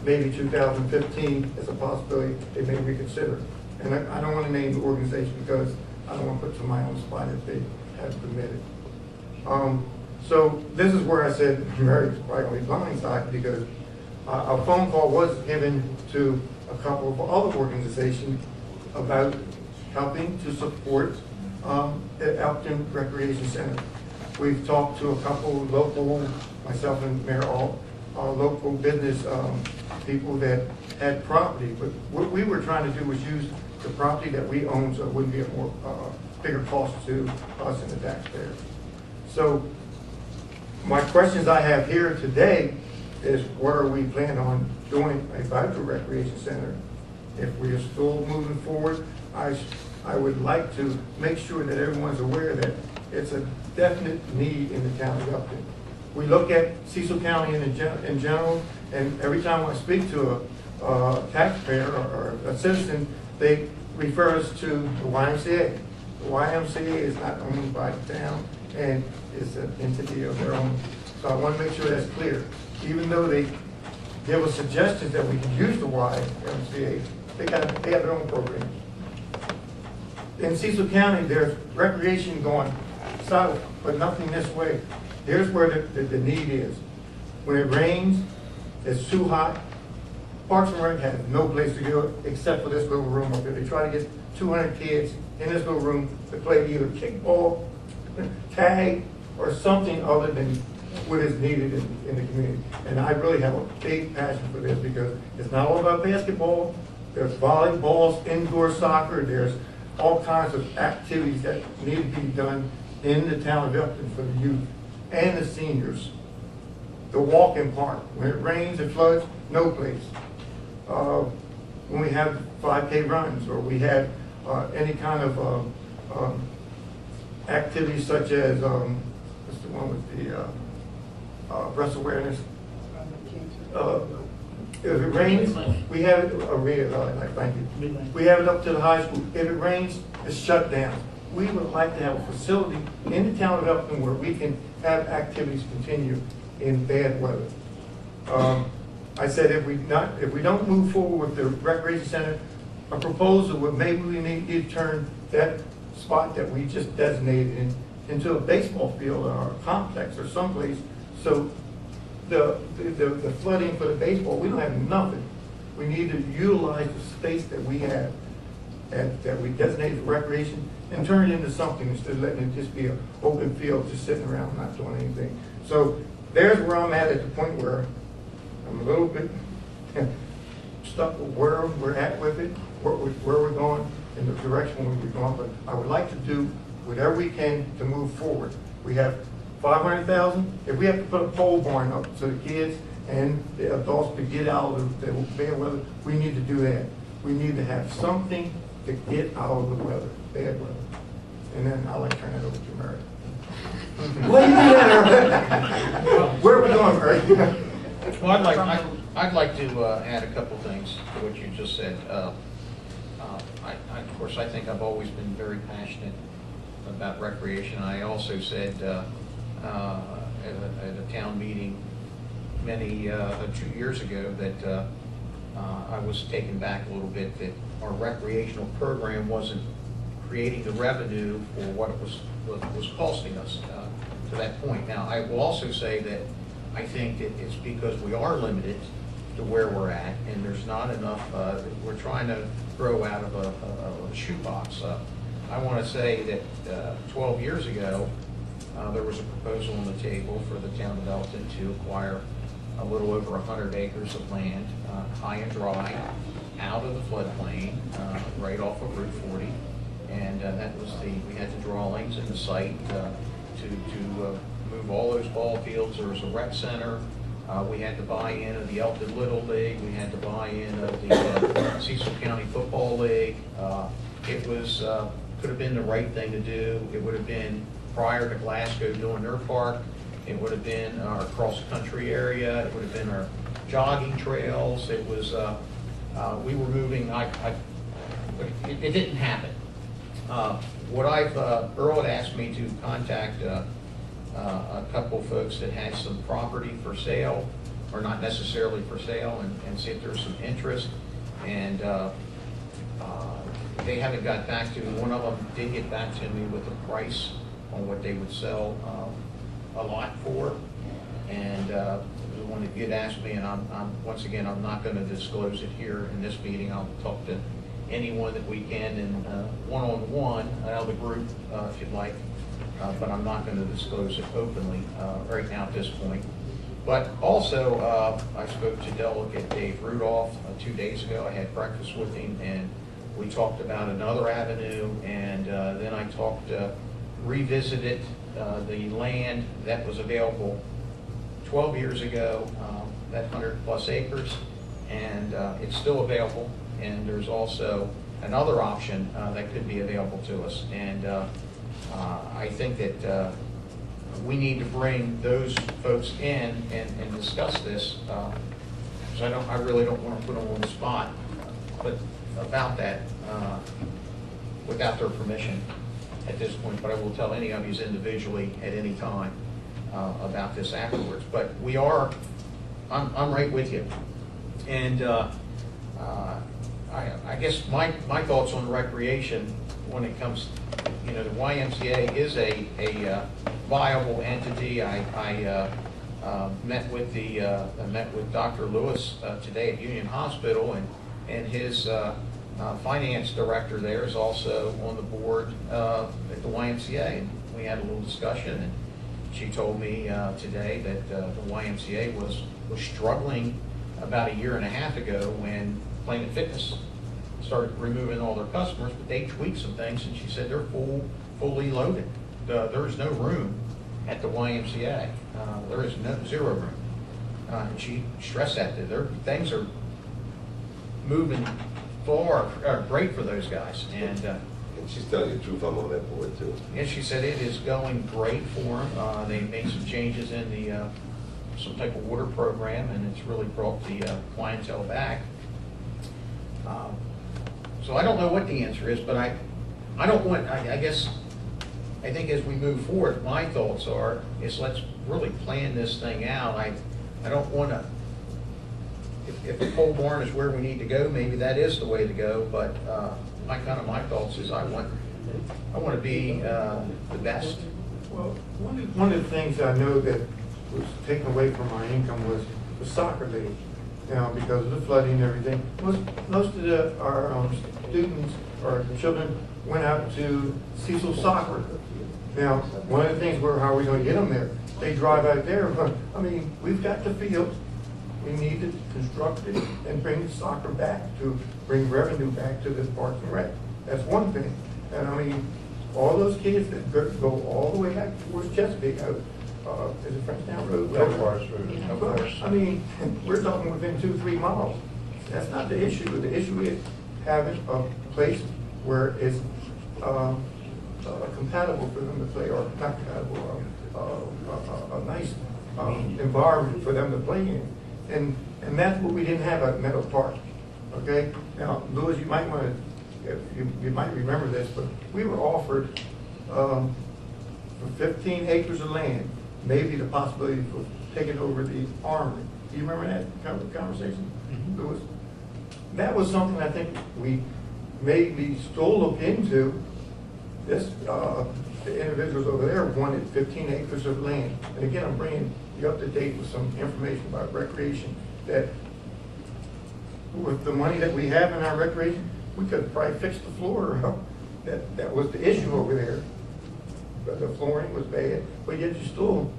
Speaker 10: maybe 2015 is a possibility they may reconsider. And I don't want to name the organization because I don't want to put somebody on the spot if they have committed. So this is where I said Mary's probably going to be blindsided, because a phone call was given to a couple of other organizations about helping to support the Elkton Recreation Center. We've talked to a couple of local, myself and Mayor Alt, local business people that had property, but what we were trying to do was use the property that we own so it wouldn't be a more bigger cost to us and the taxpayers. So my questions I have here today is, what are we planning on doing about the recreation center? If we are still moving forward, I would like to make sure that everyone's aware that it's a definite need in the town of Elkton. We look at Cecil County in general, and every time I speak to a taxpayer or a citizen, they refer us to the YMCA. The YMCA is not owned by the town, and it's an entity of their own. So I want to make sure that's clear. Even though they give us suggestions that we can use the YMCA, they have their own programs. In Cecil County, there's recreation going south, but nothing this way. Here's where the need is. When it rains, it's too hot. Parks and Rec has no place to go except for this little room up there. They try to get 200 kids in this little room to play either kickball, tag, or something other than what is needed in the community. And I really have a big passion for this, because it's not all about basketball there's volleyballs, indoor soccer, there's all kinds of activities that need to be done in the town of Elkton for the youth and the seniors. The walking park, when it rains and floods, no place. When we have 5K runs, or we have any kind of activities such as, what's the one with the breast awareness? If it rains, we have it, thank you. We have it up to the high school. If it rains, it's shut down. We would like to have a facility in the town of Elkton where we can have activities continue in bad weather. I said if we don't move forward with the recreation center, a proposal would maybe we need to turn that spot that we just designated into a baseball field or a complex or someplace. So the flooding for the baseball, we don't have nothing. We need to utilize the space that we have that we designated for recreation and turn it into something instead of letting it just be an open field just sitting around not doing anything. So there's where I'm at the point where I'm a little bit stuck with where we're at with it, where we're going, in the direction where we're going. But I would like to do whatever we can to move forward. We have $500,000. If we have to put a pole barn up so the kids and the adults could get out of the bad weather, we need to do that. We need to have something to get out of the weather, bad weather. And then I'll turn it over to Mary. What are you doing there? Where are we going, Mary?
Speaker 1: Well, I'd like to add a couple things to what you just said. Of course, I think I've always been very passionate about recreation. I also said at a town meeting 2 years ago that I was taken back a little bit that our recreational program wasn't creating the revenue for what it was costing us to that point. Now, I will also say that I think that it's because we are limited to where we're at, and there's not enough, we're trying to grow out of a shoebox. I want to say that 12 years ago, there was a proposal on the table for the town of Elkton to acquire a little over 100 acres of land, high and dry, out of the floodplain, right off of Route 40. And that was we had the drawings and the site to move all those ball fields. There was a rec center. We had the buy-in of the Elkton Little League. We had the buy-in of the Cecil County Football League. It was could have been the right thing to do. It would have been prior to Glasgow doing their park. It would have been our cross-country area. It would have been our jogging trails. It was we were moving. It didn't happen. Earl had asked me to contact a couple folks that had some property for sale, or not necessarily for sale, and see if there's some interest. And they haven't got back to me. One of them did get back to me with a price on what they would sell a lot for. And the one that did ask me, and once again, I'm not going to disclose it here in this meeting. I'll talk to anyone that we can in one-on-one out of the group if you'd like. But I'm not going to disclose it openly right now at this point. But also, I spoke to Delegate Dave Rudolph 2 days ago. I had breakfast with him, and we talked about another avenue, and then I revisited the land that was available 12 years ago, that 100+ acres, and it's still available. And there's also another option that could be available to us. And I think that we need to bring those folks in and discuss this, because I really don't want to put them on the spot, but about that without their permission at this point. But I will tell any of you individually at any time about this afterwards. But I'm right with you. And I guess my thoughts on recreation when it comes, the YMCA is a viable entity. I met with Dr. Lewis today at Union Hospital, and his finance director there is also on the board at the YMCA. And we had a little discussion, and she told me today that the YMCA was struggling about 1.5 years ago when Planet Fitness started removing all their customers, but they tweaked some things, and she said they're fully loaded. There is no room at the YMCA. There is zero room. And she stressed that things are moving great for those guys. And
Speaker 7: she's telling you the truth, I'm on that board too.
Speaker 1: yeah, she said it is going great for them. They made some changes in the some type of water program, and it's really brought the clientele back. So I don't know what the answer is, but I guess, I think as we move forward, my thoughts is let's really plan this thing out. I don't want to, if the pole barn is where we need to go, maybe that is the way to go, but my thoughts is I want to be the best.
Speaker 10: Well, one of the things I know that was taken away from our income was the soccer league. Now, because of the flooding and everything, most of our students or children went out to Cecil Soccer. Now, one of the things how are we going to get them there? They drive out there. I mean, we've got the field. We need to construct it and bring the soccer back to bring revenue back to this Parks and Rec. That's one thing. And I mean, all those kids that go all the way back towards Chesapeake, is it Frenchtown Road?
Speaker 2: Of course.
Speaker 10: I mean, we're talking within 2-3 miles. That's not the issue. The issue is having a place where it's compatible for them to play, or not compatible, a nice environment for them to play in. And that's what we didn't have at Meadow Park. Okay? Now, Louis, you might want to, you might remember this, but we were offered for 15 acres of land, maybe the possibility for taking over the armory. Do you remember that conversation?
Speaker 1: Mm-hmm.
Speaker 10: Louis? That was something I think we maybe still look into. This, the individuals over there wanted 15 acres of land. And again, I'm bringing you up to date with some information about recreation, that with the money that we have in our recreation, we could probably fix the floor. That was the issue over there. But the flooring was bad, but yet you still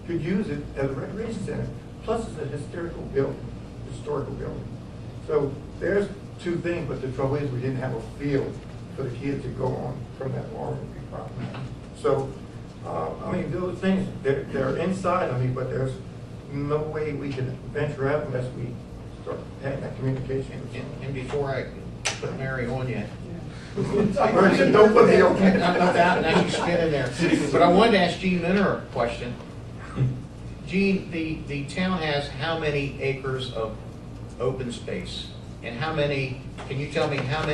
Speaker 10: could use it as a recreation center. Plus, it's a historical building. So there's two things, but the trouble is we didn't have a field for the kids to go on from that armory property. So, I mean, those things, they're inside of me, but there's no way we can venture out unless we start having that communication.
Speaker 1: And before I put Mary on you,
Speaker 10: Don't put me on.
Speaker 1: now you spin in there. But I wanted to ask Gene Minner a question. Gene, the town has how many acres of open space? And can you tell me how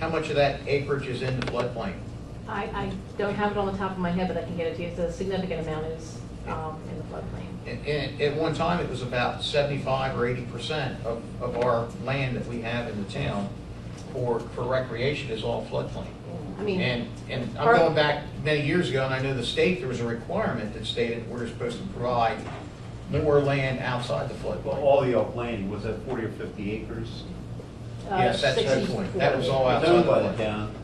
Speaker 1: much of that acreage is in the floodplain?
Speaker 13: I don't have it on the top of my head, but I can get it to you. It's a significant amount is in the floodplain.
Speaker 1: And at one time, it was about 75 or 80% of our land that we have in the town for recreation is all floodplain.
Speaker 13: I mean,
Speaker 1: And I'm going back many years ago, and I know the state, there was a requirement that stated we're supposed to provide more land outside the
Speaker 2: Well,
Speaker 1: floodplain.
Speaker 2: all the Elk Lane, was that 40 or 50 acres?
Speaker 1: Yes, that's the
Speaker 13: 60,
Speaker 1: point. That was all
Speaker 2: It's
Speaker 1: outside
Speaker 2: owned by
Speaker 1: the
Speaker 2: the
Speaker 1: flood.
Speaker 2: town.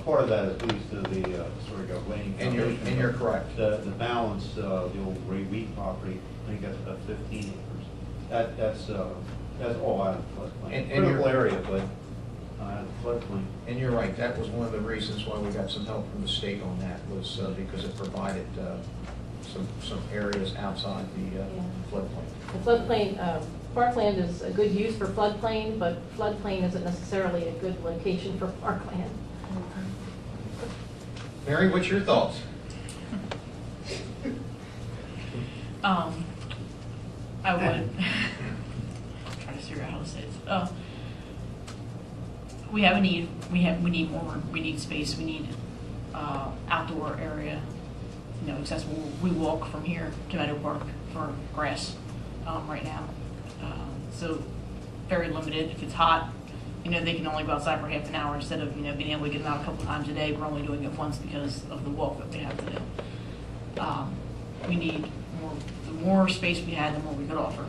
Speaker 2: Part of that is leased to the historic Elk Lane
Speaker 1: And
Speaker 2: Foundation.
Speaker 1: you're correct.
Speaker 2: The balance, the old Ray Wheat property, I think that's about 15 acres. That's all out of the floodplain.
Speaker 1: And
Speaker 2: Critical
Speaker 1: you're-
Speaker 2: area, but out of the floodplain.
Speaker 1: And you're right, that was one of the reasons why we got some help from the state on that, was because it provided some areas outside the floodplain.
Speaker 13: the floodplain, parkland is a good use for floodplain, but floodplain isn't necessarily a good location for parkland.
Speaker 1: Mary, what's your thoughts?
Speaker 14: I would try to figure out how to say this. We have a need. We need more room. We need space. We need outdoor area. Accessible. We walk from here to Meadow Park for grass right now. So very limited. If it's hot, they can only go outside for half an hour instead of being able to get them out a couple times a day. We're only doing it once because of the walk that they have to do. We need more. The more space we had, the more we could offer.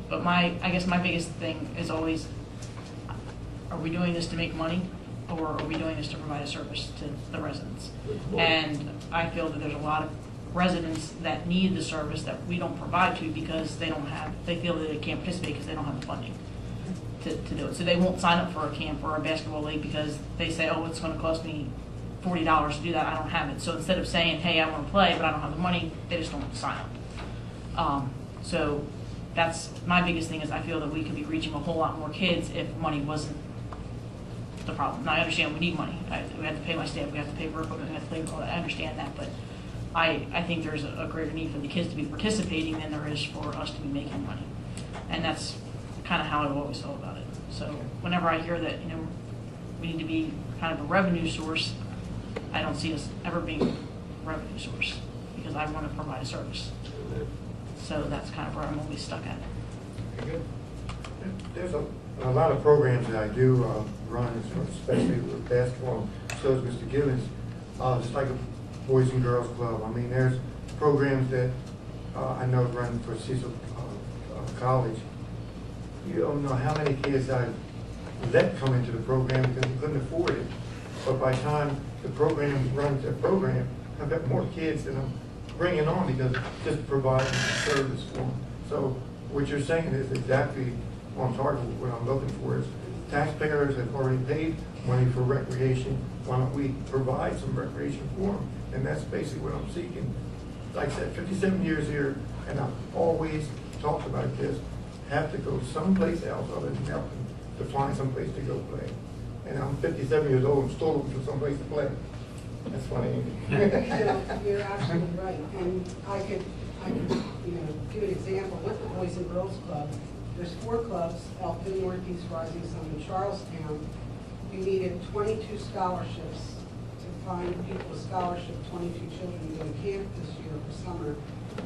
Speaker 14: But I guess my biggest thing is always, are we doing this to make money, or are we doing this to provide a service to the residents? And I feel that there's a lot of residents that need the service that we don't provide to because they feel that they can't participate because they don't have the funding. to do it. So they won't sign up for a camp or a basketball league because they say, oh, it's going to cost me $40 to do that. I don't have it. So instead of saying, hey, I want to play, but I don't have the money, they just don't sign up. So that's my biggest thing is I feel that we could be reaching a whole lot more kids if money wasn't the problem. Now I understand we need money. We have to pay my staff, we have to pay for equipment, we have to pay for all that. I understand that, but I think there's a greater need for the kids to be participating than there is for us to be making money. And that's kind of how I've always felt about it. So whenever I hear that, we need to be kind of a revenue source, I don't see us ever being a revenue source because I want to provide a service. So that's kind of where I'm always stuck at.
Speaker 10: Okay, good. There's a lot of programs that I do run, especially with basketball. So is Mr. Gibbons, just like a Boys and Girls Club. I mean, there's programs that I know run for Cecil College. You don't know how many kids I've let come into the program because they couldn't afford it. But by the time the program runs their program, I've got more kids than I'm bringing on because just providing service for them. So what you're saying is exactly on target with what I'm looking for is taxpayers have already paid money for recreation. Why don't we provide some recreation for them? And that's basically what I'm seeking. Like I said, 57 years here, and I've always talked about this. Have to go someplace else other than Elkton to find someplace to go play. And I'm 57 years old and still looking for someplace to play. That's funny, ain't it?
Speaker 4: You're absolutely right. And I could give an example with the Boys and Girls Club. There's 4 clubs, Elkton, Northeast, Rising Sun, and Charlestown. We needed 22 scholarships to find people a scholarship, 22 children to go to camp this year for summer.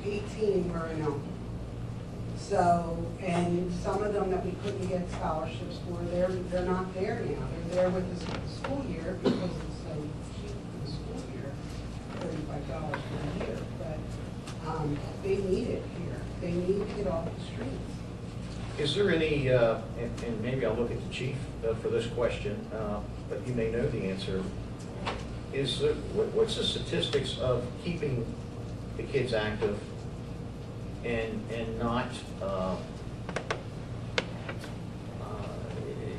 Speaker 4: 18 were in Elkton. So, and some of them that we couldn't get scholarships for, they're not there now. They're there with us for the school year because it's so cheap for the school year, $35 for the year. But they need it here. They need to get off the streets.
Speaker 15: Is there any, and maybe I'll look at the chief for this question, but you may know the answer. What's the statistics of keeping the kids active and not,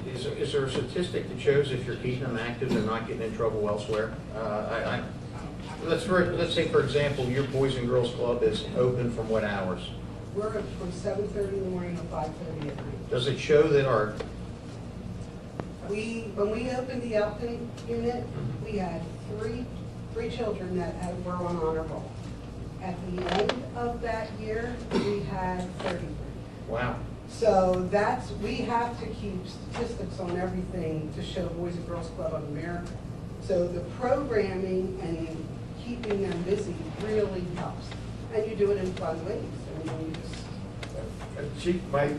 Speaker 15: is there a statistic that shows if you're keeping them active, they're not getting in trouble elsewhere? Let's say, for example, your Boys and Girls Club is open from what hours?
Speaker 4: We're from 7:30 in the morning to 5:30 at night.
Speaker 15: Does it show that
Speaker 4: When we opened the Elkton unit, we had three children that were on honor roll. At the end of that year, we had 33.
Speaker 15: wow.
Speaker 4: So we have to keep statistics on everything to show Boys and Girls Club of America. So the programming and keeping them busy really helps. And you do it in fun ways. I mean, you just...
Speaker 10: Chief might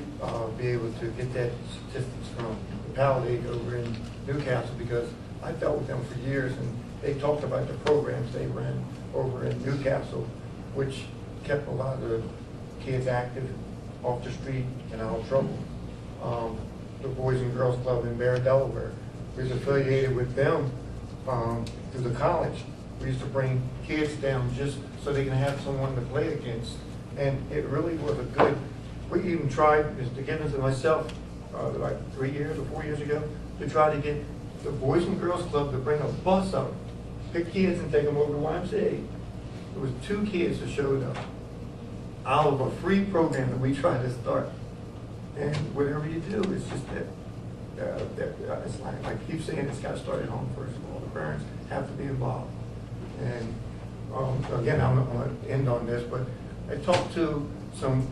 Speaker 10: be able to get that statistics from the Powell League over in Newcastle because I dealt with them for years and they talked about the programs they ran over in Newcastle, which kept a lot of the kids active off the street and out of trouble. The Boys and Girls Club in Bear, Delaware, we was affiliated with them through the college. We used to bring kids down just so they can have someone to play against. And it really was a good, we even tried, Mr. Gibbons and myself, like 3 years or 4 years ago, to try to get the Boys and Girls Club to bring a bus up, pick kids and take them over to YMCA. There was 2 kids that showed up out of a free program that we tried to start. And whatever you do, it's just that it's like I keep saying, it's got to start at home first of all. The parents have to be involved. And again, I'm not going to end on this, but I talked to some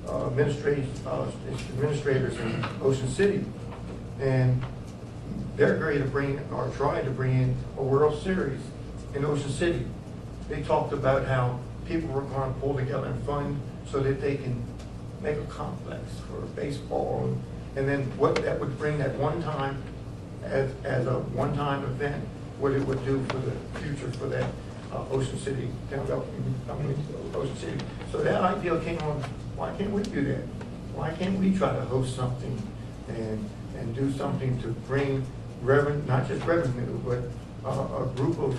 Speaker 10: administrators in Ocean City, and they're ready to bring, or try to bring in a World Series in Ocean City. They talked about how people were going to pull together and fund so that they can make a complex for baseball, and then what that would bring at one time as a one-time event, what it would do for the future for that Ocean City, Ocean City. So that idea came on, why can't we do that? Why can't we try to host something and do something to bring revenue, not just revenue, but a group of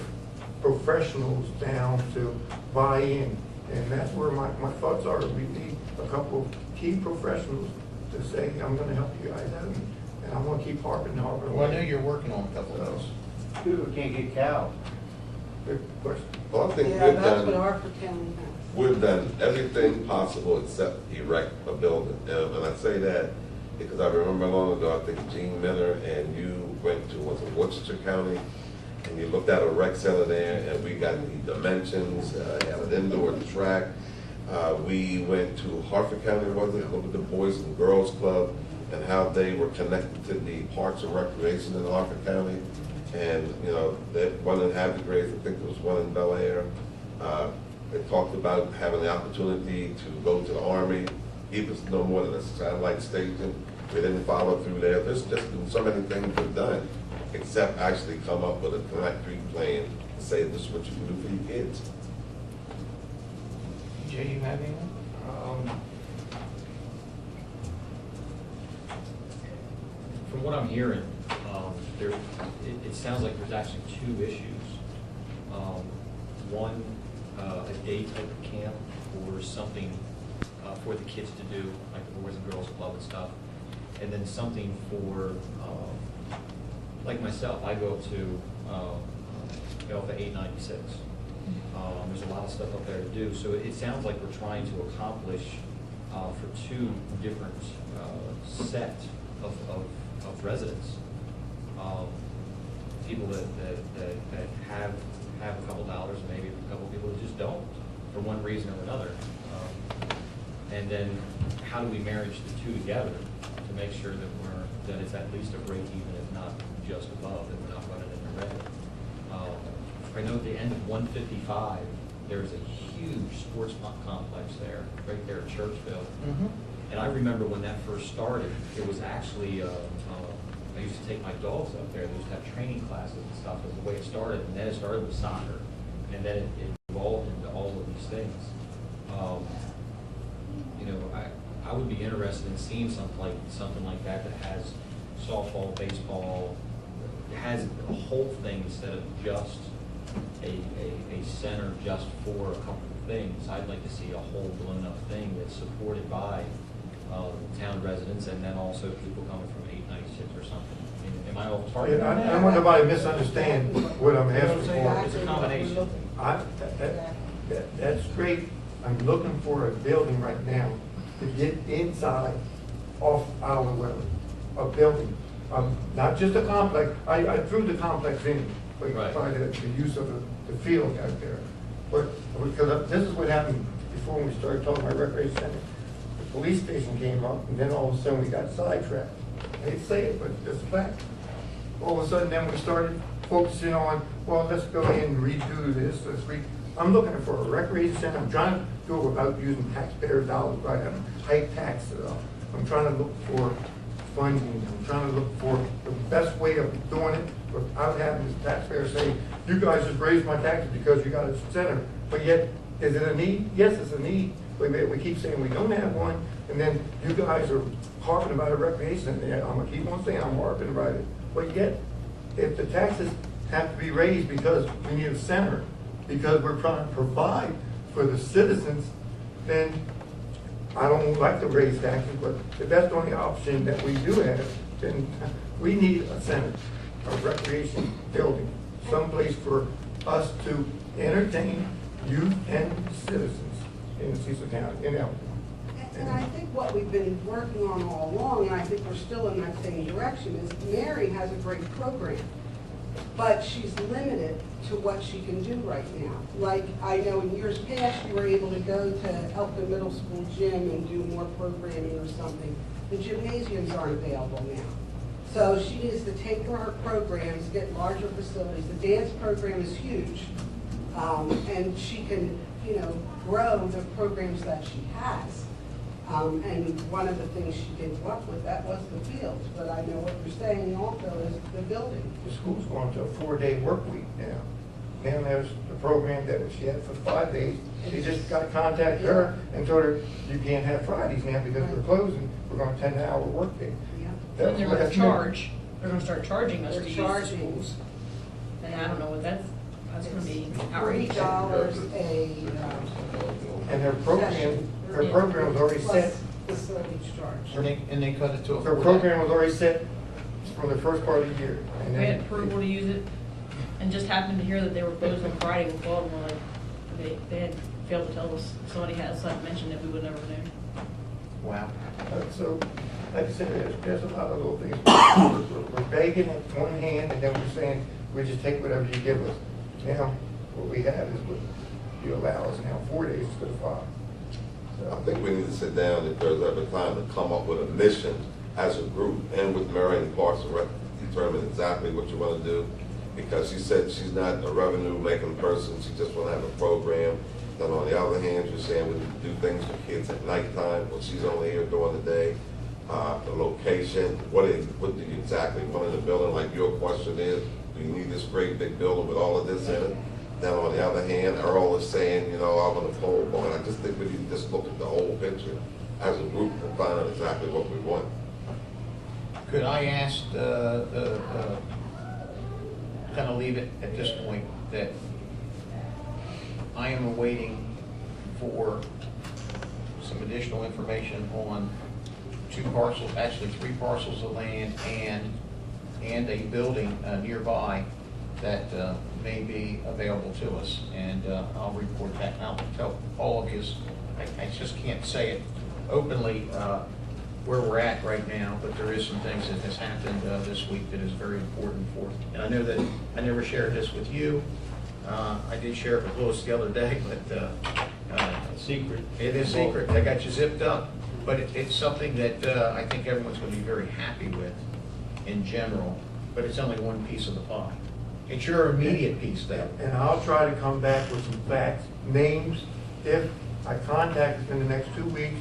Speaker 10: professionals down to buy in. And that's where my thoughts are. We need a couple of key professionals to say, I'm gonna help you guys out, and I'm gonna keep harping.
Speaker 15: Well, I know you're working on a couple of those.
Speaker 2: People can't get cows.
Speaker 10: Good question.
Speaker 7: Well, I think
Speaker 4: Yeah,
Speaker 7: we've
Speaker 4: that's what
Speaker 7: done,
Speaker 4: Hartford County has.
Speaker 7: we've done everything possible except erect a building. And I say that because I remember long ago, I think Gene Miller and you went to, was it Worcester County? And you looked at a rec center there, and we got the dimensions, had an indoor track. We went to Hartford County, was it, looked at the Boys and Girls Club and how they were connected to the Parks and Recreation in Hartford County. And, you know, that one in Happy Grace, I think there was one in Bel Air. They talked about having the opportunity to go to the Army, even no more than a satellite station. We didn't follow through there. There's just been so many things we've done, except actually come up with a concrete plan to say this is what you can do for your kids.
Speaker 15: Jay, you have anything?
Speaker 6: From what I'm hearing, it sounds like there's actually two issues. One, a day type of camp or something for the kids to do, like the Boys and Girls Club and stuff. And then something for, like myself, I go up to Alpha 896. There's a lot of stuff up there to do. So it sounds like we're trying to accomplish for two different sets of residents. People that have a couple dollars, maybe a couple people that just don't, for one reason or another. And then how do we marriage the two together to make sure that it's at least a break even, if not just above, that we're not running in the red. I know at the end of 155, there's a huge sports complex there, right there at Churchville. And I remember when that first started, it was actually, I used to take my dogs up there. They used to have training classes and stuff. It was the way it started. And then it started with soccer. And then it evolved into all of these things. You know, I would be interested in seeing something like that has softball, baseball, has a whole thing instead of just a center just for a couple of things. I'd like to see a whole blown up thing that's supported by town residents and then also people coming from 896 or something. Am I off target?
Speaker 10: I don't want nobody to misunderstand what I'm asking for.
Speaker 6: It's a combination.
Speaker 10: That's great. I'm looking for a building right now to get inside off our weather, a building. Not just a complex. I threw the complex in, like,
Speaker 6: Right.
Speaker 10: by the use of the field out there. But because this is what happened before when we started talking about recreation center. The police station came up, and then all of a sudden we got sidetracked. I hate to say it, but it's a fact. All of a sudden, then we started focusing on, well, let's go ahead and redo this. I'm looking for a recreation center. I'm trying to do it without using taxpayer dollars, right? I'm high tax it up. I'm trying to look for funding. I'm trying to look for the best way of doing it without having the taxpayer say, you guys just raised my taxes because you got a center. But yet, is it a need? Yes, it's a need. But we keep saying we don't have one, and then you guys are harping about a recreation center. I'm gonna keep on saying I'm harping about it. But yet, if the taxes have to be raised because we need a center, because we're trying to provide for the citizens, then I don't like to raise taxes, but if that's the only option that we do have, then we need a center, a recreation building, someplace for us to entertain youth and citizens in Cecil County, in Elkton.
Speaker 4: And I think what we've been working on all along, and I think we're still in that same direction, is Mary has a great program, but she's limited to what she can do right now. Like, I know in years past, you were able to go to Elkton Middle School gym and do more programming or something. The gymnasiums aren't available now. So she needs to take her programs, get larger facilities. The dance program is huge, and she can, grow the programs that she has. And one of the things she did up with that was the fields, but I know what you're saying also is the building.
Speaker 10: The school's going to a 4-day work week now. Now there's the program that she had for 5 days. She just got to contact her and told her, you can't have Fridays now because we're closing. We're going to 10-hour work day.
Speaker 4: Yeah.
Speaker 14: And they're gonna charge, they're gonna start charging us to
Speaker 4: They're
Speaker 14: use the
Speaker 4: charging.
Speaker 14: schools. And I don't know what that's gonna be outrageous.
Speaker 4: $40 a,
Speaker 10: And her program was already set
Speaker 4: facilities charge.
Speaker 15: And they cut it to a
Speaker 10: The
Speaker 15: 4.
Speaker 10: program was already set for the first part of the year. And
Speaker 14: We had
Speaker 10: then
Speaker 14: approval to use it, and just happened to hear that they were closed on Friday. We called them, we're like, they had failed to tell us. Somebody had mentioned it, we would never know.
Speaker 15: Wow.
Speaker 10: So, like I said, there's a lot of little things. We're begging on one hand, and then we're saying, we just take whatever you give us. Now, what we have is what you allow us now, 4 days instead of 5.
Speaker 7: I think we need to sit down if there's ever time to come up with a mission as a group and with Marion Parks and Rec, determine exactly what you want to do. Because she said she's not a revenue making person, she just want to have a program. Then on the other hand, you're saying we need to do things for kids at nighttime, when she's only here during the day. The location, what do you exactly want in the building, like your question is, do you need this great big building with all of this in it? Then on the other hand, Earl is saying, you know, I want a pole barn. I just think we need to just look at the whole picture as a group and find out exactly what we want.
Speaker 15: Could I ask, kind of leave it at this point, that I am awaiting for some additional information on 2 parcels, actually 3 parcels of land and a building nearby that may be available to us. And I'll report that. I'll tell all of you, I just can't say it openly where we're at right now, but there is some things that has happened this week that is very important for, and I know that I never shared this with you. I did share it with Louis the other day, but
Speaker 2: Secret.
Speaker 15: it is secret. I got you zipped up, but it's something that I think everyone's going to be very happy with in general, but it's only one piece of the pie. It's your immediate piece, though.
Speaker 10: And I'll try to come back with some facts, names. If I contact us in the next 2 weeks,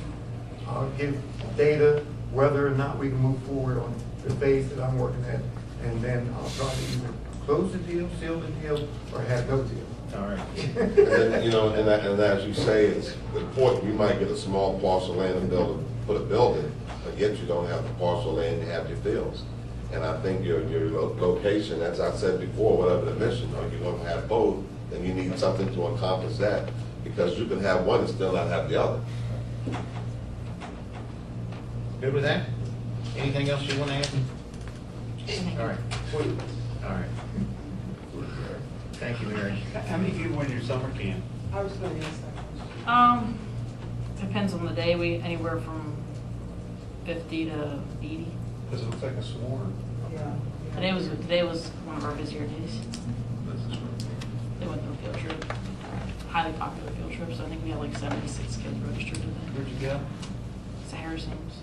Speaker 10: I'll give data, whether or not we can move forward on the phase that I'm working at. And then I'll try to either close the deal, seal the deal, or have no deal.
Speaker 15: All right.
Speaker 7: And then, you know, and as you say, it's important, you might get a small parcel of land and put a building, but yet you don't have the parcel land, you have your fields. And I think your location, as I said before, whatever the mission, or you're gonna have both, then you need something to accomplish that, because you can have one and still not have the other.
Speaker 15: Good with that? Anything else you want to add? All right. All right. Thank you, Mary.
Speaker 2: How many people went in your summer camp?
Speaker 4: I was going to ask that question.
Speaker 14: Depends on the day, anywhere from 50 to 80.
Speaker 2: Because it looks like a swarm.
Speaker 4: Yeah.
Speaker 14: Today was one of our busier days. They went through a field trip, highly popular field trip, so I think we had like 76 kids registered today.
Speaker 2: Where'd you go?
Speaker 14: Sahara Sands.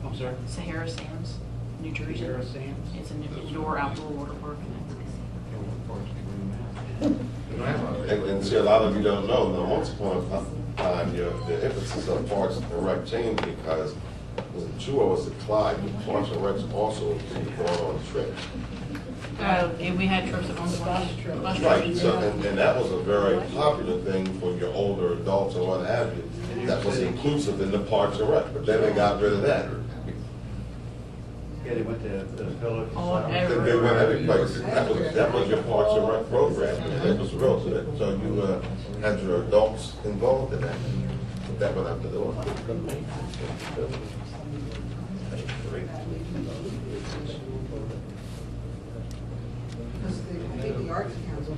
Speaker 2: I'm sorry?
Speaker 14: Sahara Sands, New Jersey.
Speaker 2: Sahara Sands?
Speaker 14: It's an indoor outdoor water park.
Speaker 7: And see, a lot of you don't know, now, once upon a time, the emphasis of Parks and Rec changed because was it true or was it Clyde? Parks and Rec also going on trips.
Speaker 14: We had trips at one point. Bus
Speaker 7: Right,
Speaker 14: trips.
Speaker 7: so, and that was a very popular thing for your older adults or what have you, that was inclusive in the Parks and Rec, but then they got rid of that.
Speaker 2: Yeah, they went to the Village.
Speaker 14: Oh,
Speaker 7: They went every place, that was your Parks and Rec program, it was real, so you had your adults involved in that, but that went out the door.
Speaker 4: Because I think the Arts Council.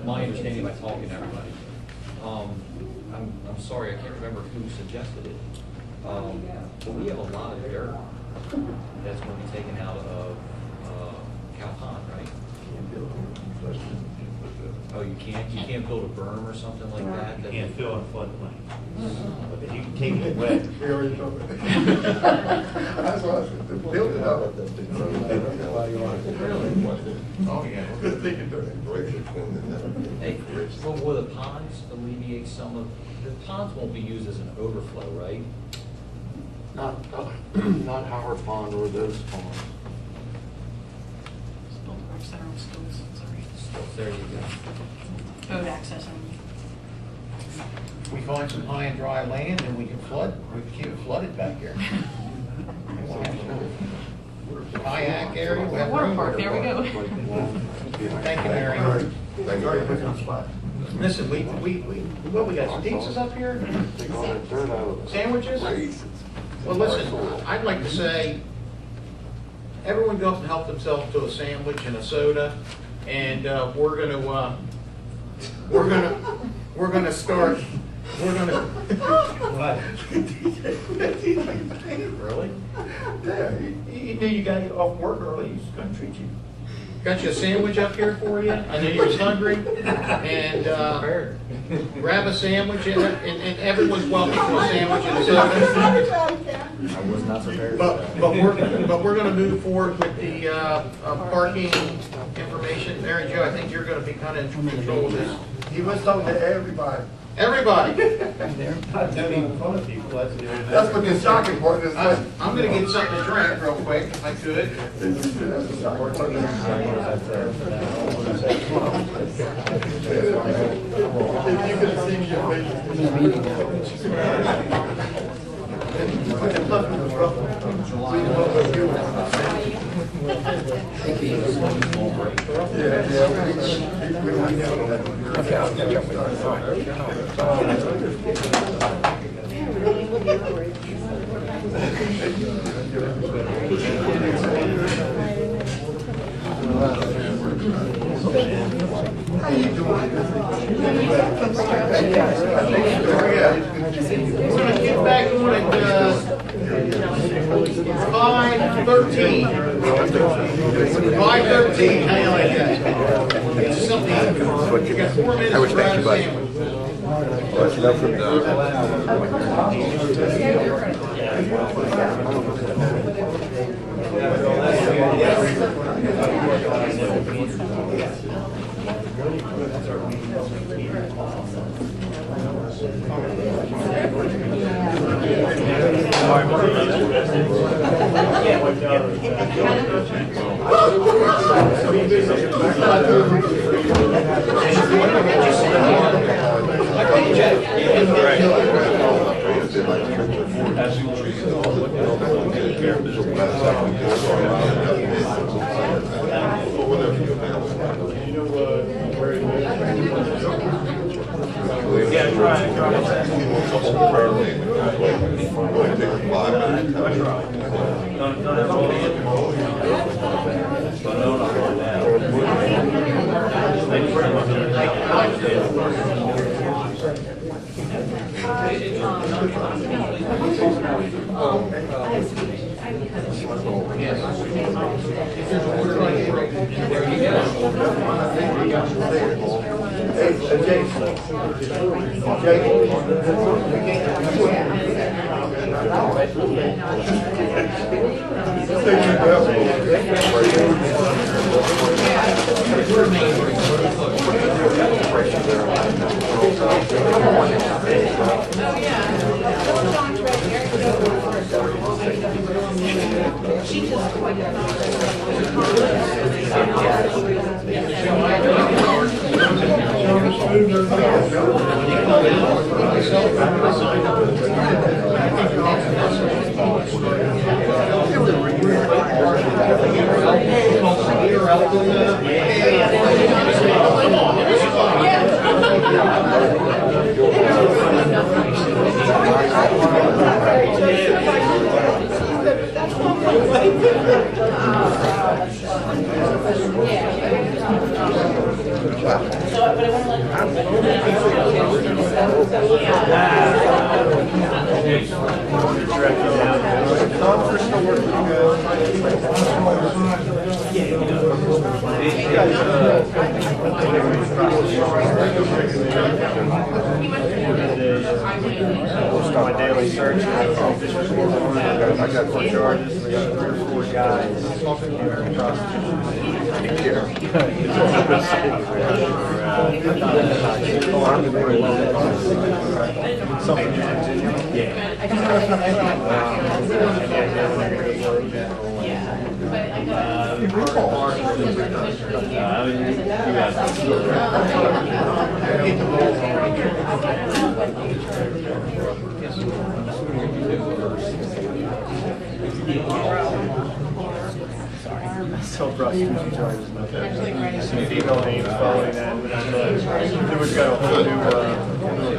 Speaker 6: My understanding by talking to everybody. I'm sorry, I can't remember who suggested it. But we have a lot of dirt that's going to be taken out of Cow Pond, right? Oh, you can't build a berm or something like that?
Speaker 2: You can't fill in floodplain. But you can take it wet.
Speaker 10: We already talked about that. That's why I said, to build it up.
Speaker 15: Oh, yeah.
Speaker 10: Good thinking, Tony.
Speaker 6: Hey, well, will the ponds alleviate some of, the ponds won't be used as an overflow, right?
Speaker 5: Not Howard Pond or those ponds.
Speaker 14: Build the rec center on skills, sorry.
Speaker 6: There you go.
Speaker 14: Code access only.
Speaker 15: We find some high and dry land and we can keep it flooded back here. kayak area. We have
Speaker 14: Water
Speaker 15: room.
Speaker 14: park, there we go.
Speaker 15: Thank you, Mary.
Speaker 7: Thank
Speaker 10: Sorry to put
Speaker 7: you.
Speaker 10: you on the spot.
Speaker 15: Listen, we got some pizzas up here? Sandwiches? Well, listen, I'd like to say, everyone go up and help themselves to a sandwich and a soda, and we're gonna start,
Speaker 2: Really? Yeah, you knew you gotta get off work early, he's gonna treat you.
Speaker 15: got you a sandwich up here for you. I know you was hungry, and grab a sandwich, and everyone's welcome to a sandwich and a soda.
Speaker 6: I was not prepared.
Speaker 15: But we're gonna move forward with the parking information. Mary Jo, I think you're gonna be kind of in control of this.
Speaker 10: He was talking to everybody.
Speaker 15: Everybody,
Speaker 2: Not making fun of people, that's the only.
Speaker 10: That's what the shocking part is.
Speaker 15: I'm gonna get something to drink real quick, if I could. We're gonna get back on at 5:13. 5:13, how you like that? It's something, you got 4 minutes to grab a sandwich.
Speaker 16: My daily search. I got 4 charges. I got 3 or 4 guys. Take care. Something to continue. Yeah. self prosecution charges. Some female names following that. But I thought there was got a whole new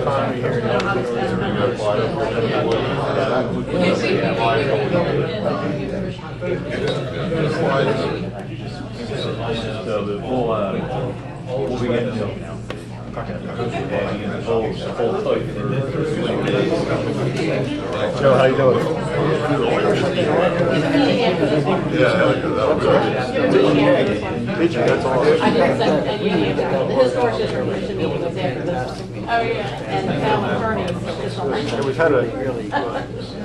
Speaker 16: economy here. So we'll be getting to Joe, how you doing? That's all.
Speaker 13: I did send an email. The historic district commission meeting was after this one. Oh, yeah. And the town attorney just on that.
Speaker 16: We've had a,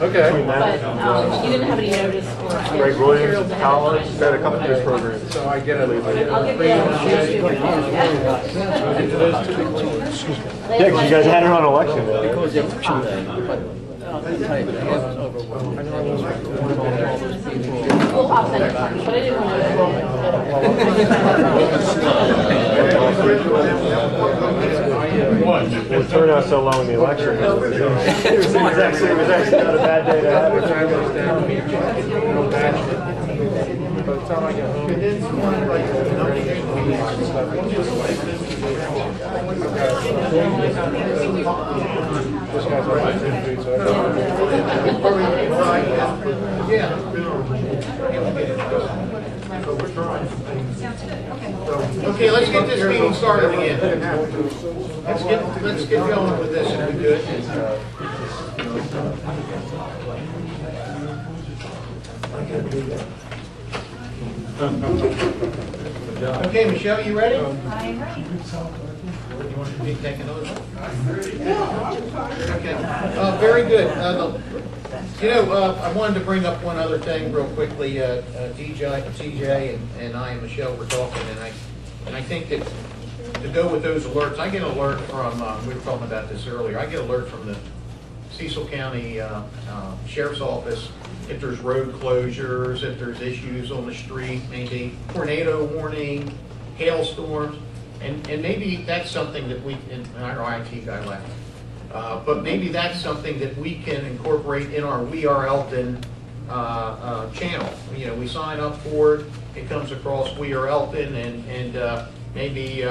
Speaker 16: okay.
Speaker 13: But you didn't have any notice for.
Speaker 16: Greg Williams, college, had a couple of years programs. So I get it.
Speaker 13: I'll give you
Speaker 16: Yeah, because you guys had her on election day.
Speaker 13: Well, I'll send it, but I didn't want to.
Speaker 16: It turned out so low in the election. It was actually not a bad day to have it. By the time I get home, this guy's right.
Speaker 1: Okay, let's get this meeting started again. Let's get going with this if we could. Okay, Michelle, you ready?
Speaker 14: I'm ready.
Speaker 1: You want me to take another one? Okay, very good. I wanted to bring up one other thing real quickly. TJ and I and Michelle were talking, and I think that to go with those alerts, I get an alert from, we were talking about this earlier, I get an alert from the Cecil County Sheriff's Office if there's road closures, if there's issues on the street, maybe tornado warning, hailstorms, and maybe that's something that we, and our IT guy left, but maybe that's something that we can incorporate in our We Are Elkton channel. You know, we sign up for it, it comes across We Are Elkton, and maybe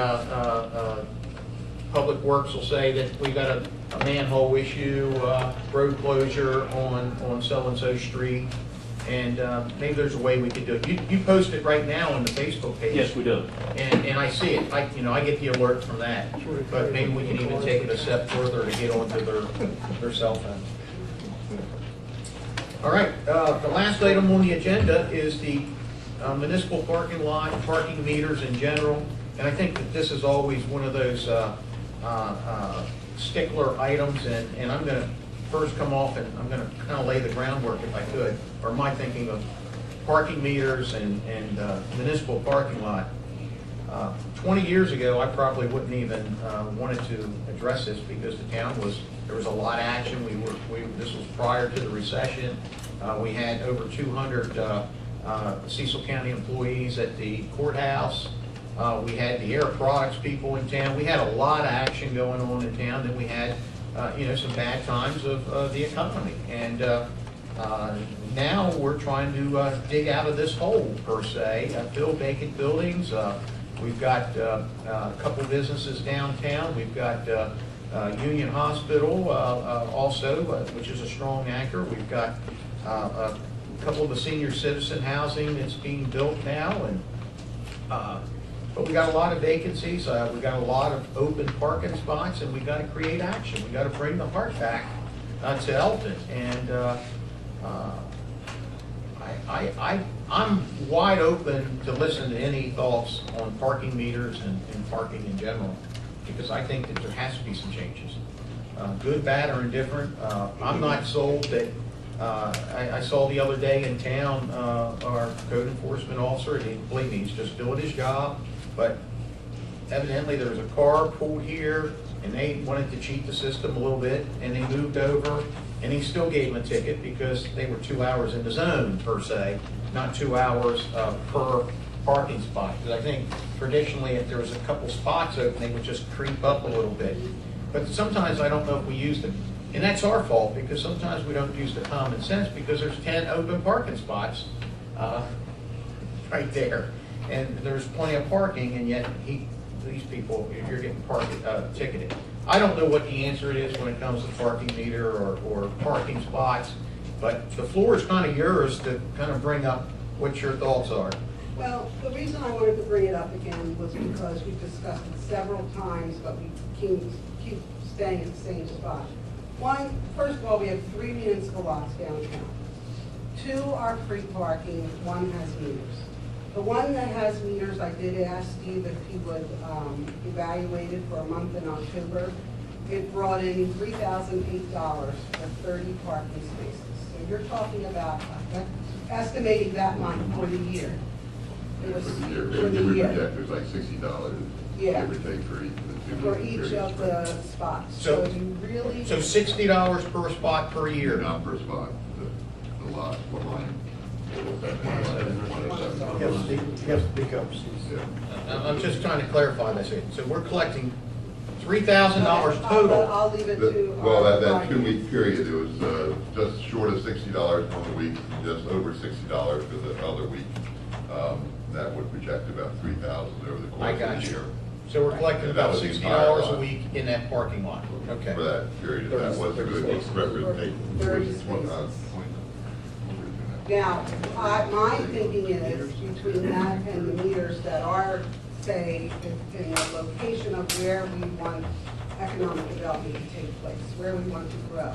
Speaker 1: Public Works will say that we got a manhole issue, road closure on so-and-so street, and maybe there's a way we could do it. You post it right now on the Facebook page.
Speaker 6: Yes, we do.
Speaker 1: And I see it. I get the alert from that. But maybe we can even take it a step further to get onto their cell phone. All right, the last item on the agenda is the municipal parking lot, parking meters in general. And I think that this is always one of those stickler items, and I'm going to first come off and I'm going to kind of lay the groundwork, if I could, or my thinking of parking meters and municipal parking lot. 20 years ago, I probably wouldn't even wanted to address this because the town there was a lot of action. This was prior to the recession. We had over 200 Cecil County employees at the courthouse. We had the air products people in town. We had a lot of action going on in town. Then we had, some bad times of the economy. And now we're trying to dig out of this hole, per se, fill vacant buildings. We've got a couple businesses downtown. We've got Union Hospital also, which is a strong anchor. We've got a couple of the senior citizen housing that's being built now, and but we got a lot of vacancies. We got a lot of open parking spots, and we got to create action. We got to bring the heart back to Elkton, and I'm wide open to listen to any thoughts on parking meters and parking in general, because I think that there has to be some changes, good, bad, or indifferent. I'm not sold that. I saw the other day in town our code enforcement officer, and believe me, he's just doing his job, but evidently there was a car pulled here and they wanted to cheat the system a little bit, and they moved over, and he still gave them a ticket because they were 2 hours in the zone, per se, not 2 hours per parking spot. Because I think traditionally if there was a couple spots open, they would just creep up a little bit. But sometimes I don't know if we use them. And that's our fault, because sometimes we don't use the common sense, because there's 10 open parking spots
Speaker 15: right there. And there's plenty of parking, and yet these people, you're getting ticketed. I don't know what the answer is when it comes to parking meter or parking spots, but the floor is kind of yours to kind of bring up what your thoughts are.
Speaker 4: Well, the reason I wanted to bring it up again was because we discussed it several times, but we keep staying at the same spot. One, first of all, we have 3 municipal lots downtown. 2 are free parking, 1 has meters. The one that has meters, I did ask Steve if he would evaluate it for a month in October. It brought in $3,008 for 30 parking spaces. So you're talking about estimating that month for the year. It was
Speaker 12: For the year,
Speaker 4: for the
Speaker 12: give or
Speaker 4: year.
Speaker 12: project, there's like $60,
Speaker 4: Yeah.
Speaker 12: give or take for each.
Speaker 4: For each of the spots.
Speaker 15: So-
Speaker 4: So you really.
Speaker 15: So $60 per spot per year.
Speaker 12: Not per spot, the lot, what line?
Speaker 16: Yes, speak up.
Speaker 15: I'm just trying to clarify this here. So we're collecting $3,000 total.
Speaker 4: I'll leave it to.
Speaker 12: Well,
Speaker 4: our
Speaker 12: that
Speaker 4: parking.
Speaker 12: 2-week period, it was just short of $60 one week, and just over $60 for the other week. That would project about 3,000 over the
Speaker 15: I
Speaker 12: course of
Speaker 15: got
Speaker 12: the
Speaker 15: you.
Speaker 12: year.
Speaker 15: So we're collecting
Speaker 12: And that
Speaker 15: about
Speaker 12: was the
Speaker 15: $60
Speaker 12: entire
Speaker 15: a
Speaker 12: lot.
Speaker 15: week in that parking lot. Okay.
Speaker 12: For that period, if that was a good representation.
Speaker 4: 30 spaces. Now, my thinking is between that and the meters that are, say, in the location of where we want economic development to take place, where we want to grow.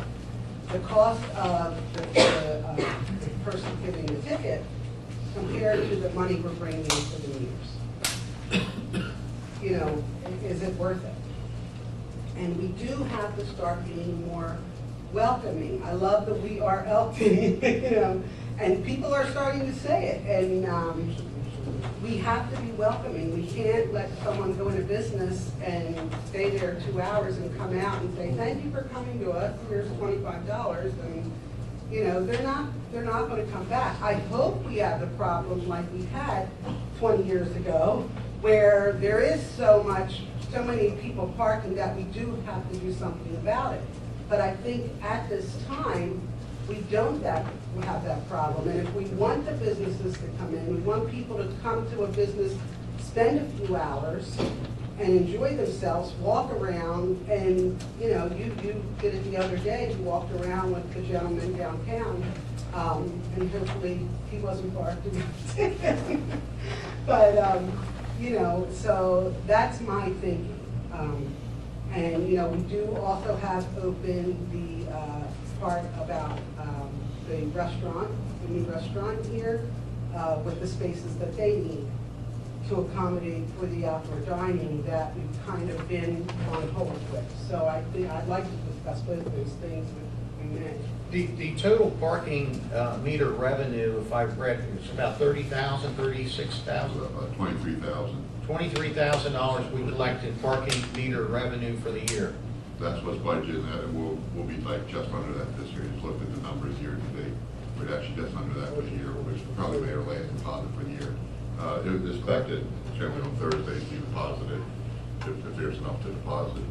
Speaker 4: The cost of the person giving the ticket compared to the money we're bringing in for the meters. You know, is it worth it? And we do have to start being more welcoming. I love that we are Elkton, you know, and people are starting to say it. And we have to be welcoming. We can't let someone go into business and stay there 2 hours and come out and say, thank you for coming to us, here's $25. And, you know, they're not going to come back. I hope we have the problem like we had 20 years ago, where there is so many people parking that we do have to do something about it. But I think at this time, we don't have that problem. And if we want the businesses to come in, we want people to come to a business, spend a few hours, and enjoy themselves, walk around, and, you know, you did it the other day, you walked around with the gentleman downtown, and hopefully he wasn't barking. But, you know, so that's my thinking. And, you know, we do also have open the part about the restaurant, the new restaurant here, with the spaces that they need to accommodate for the outdoor dining that we've kind of been on hold with. So I think I'd like to discuss both those things with you next.
Speaker 15: The total parking meter revenue, if I've read, it's about $30,000, $36,000.
Speaker 12: 23,000.
Speaker 15: $23,000 we collect in parking meter revenue for the year.
Speaker 12: That's what's budgeted, and we'll be like just under that this year. Just looked at the numbers year to date. We're actually just under that for the year, which probably made our last deposit for the year. It was expected, generally on Thursdays, to be deposited, if there's enough to deposit.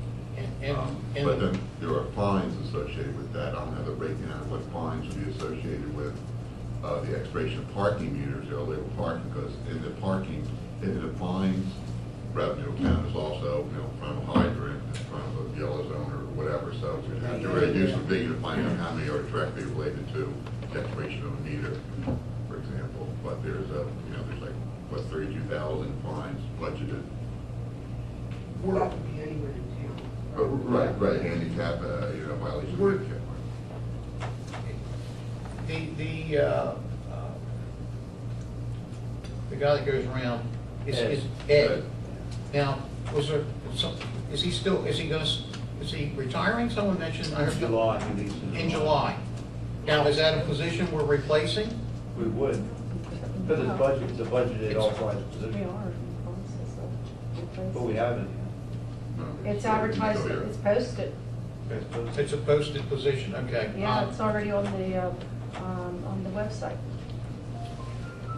Speaker 12: But then there are fines associated with that. I don't have the breakdown of what fines would be associated with the expiration of parking meters, the illegal parking, because in the parking, in the fines revenue account is also, you know, front of a hydrant, in front of a yellow zone or whatever. So it's a very useful figure to find out how many are directly related to the expiration of a meter, for example. But there's there's like, what, 32,000 fines budgeted.
Speaker 4: That would be anywhere in town.
Speaker 12: Right, handicap, violation of handicap.
Speaker 15: The guy that goes around is Ed. Now, is he retiring? Someone mentioned, I heard.
Speaker 2: July.
Speaker 15: In July. Now, is that a position we're replacing?
Speaker 16: We would, because it's a budgeted authorized
Speaker 13: We
Speaker 16: position,
Speaker 13: are in the process of replacing.
Speaker 16: but we haven't.
Speaker 13: It's advertised, it's posted.
Speaker 15: It's a posted position, okay.
Speaker 13: Yeah, it's already on the website.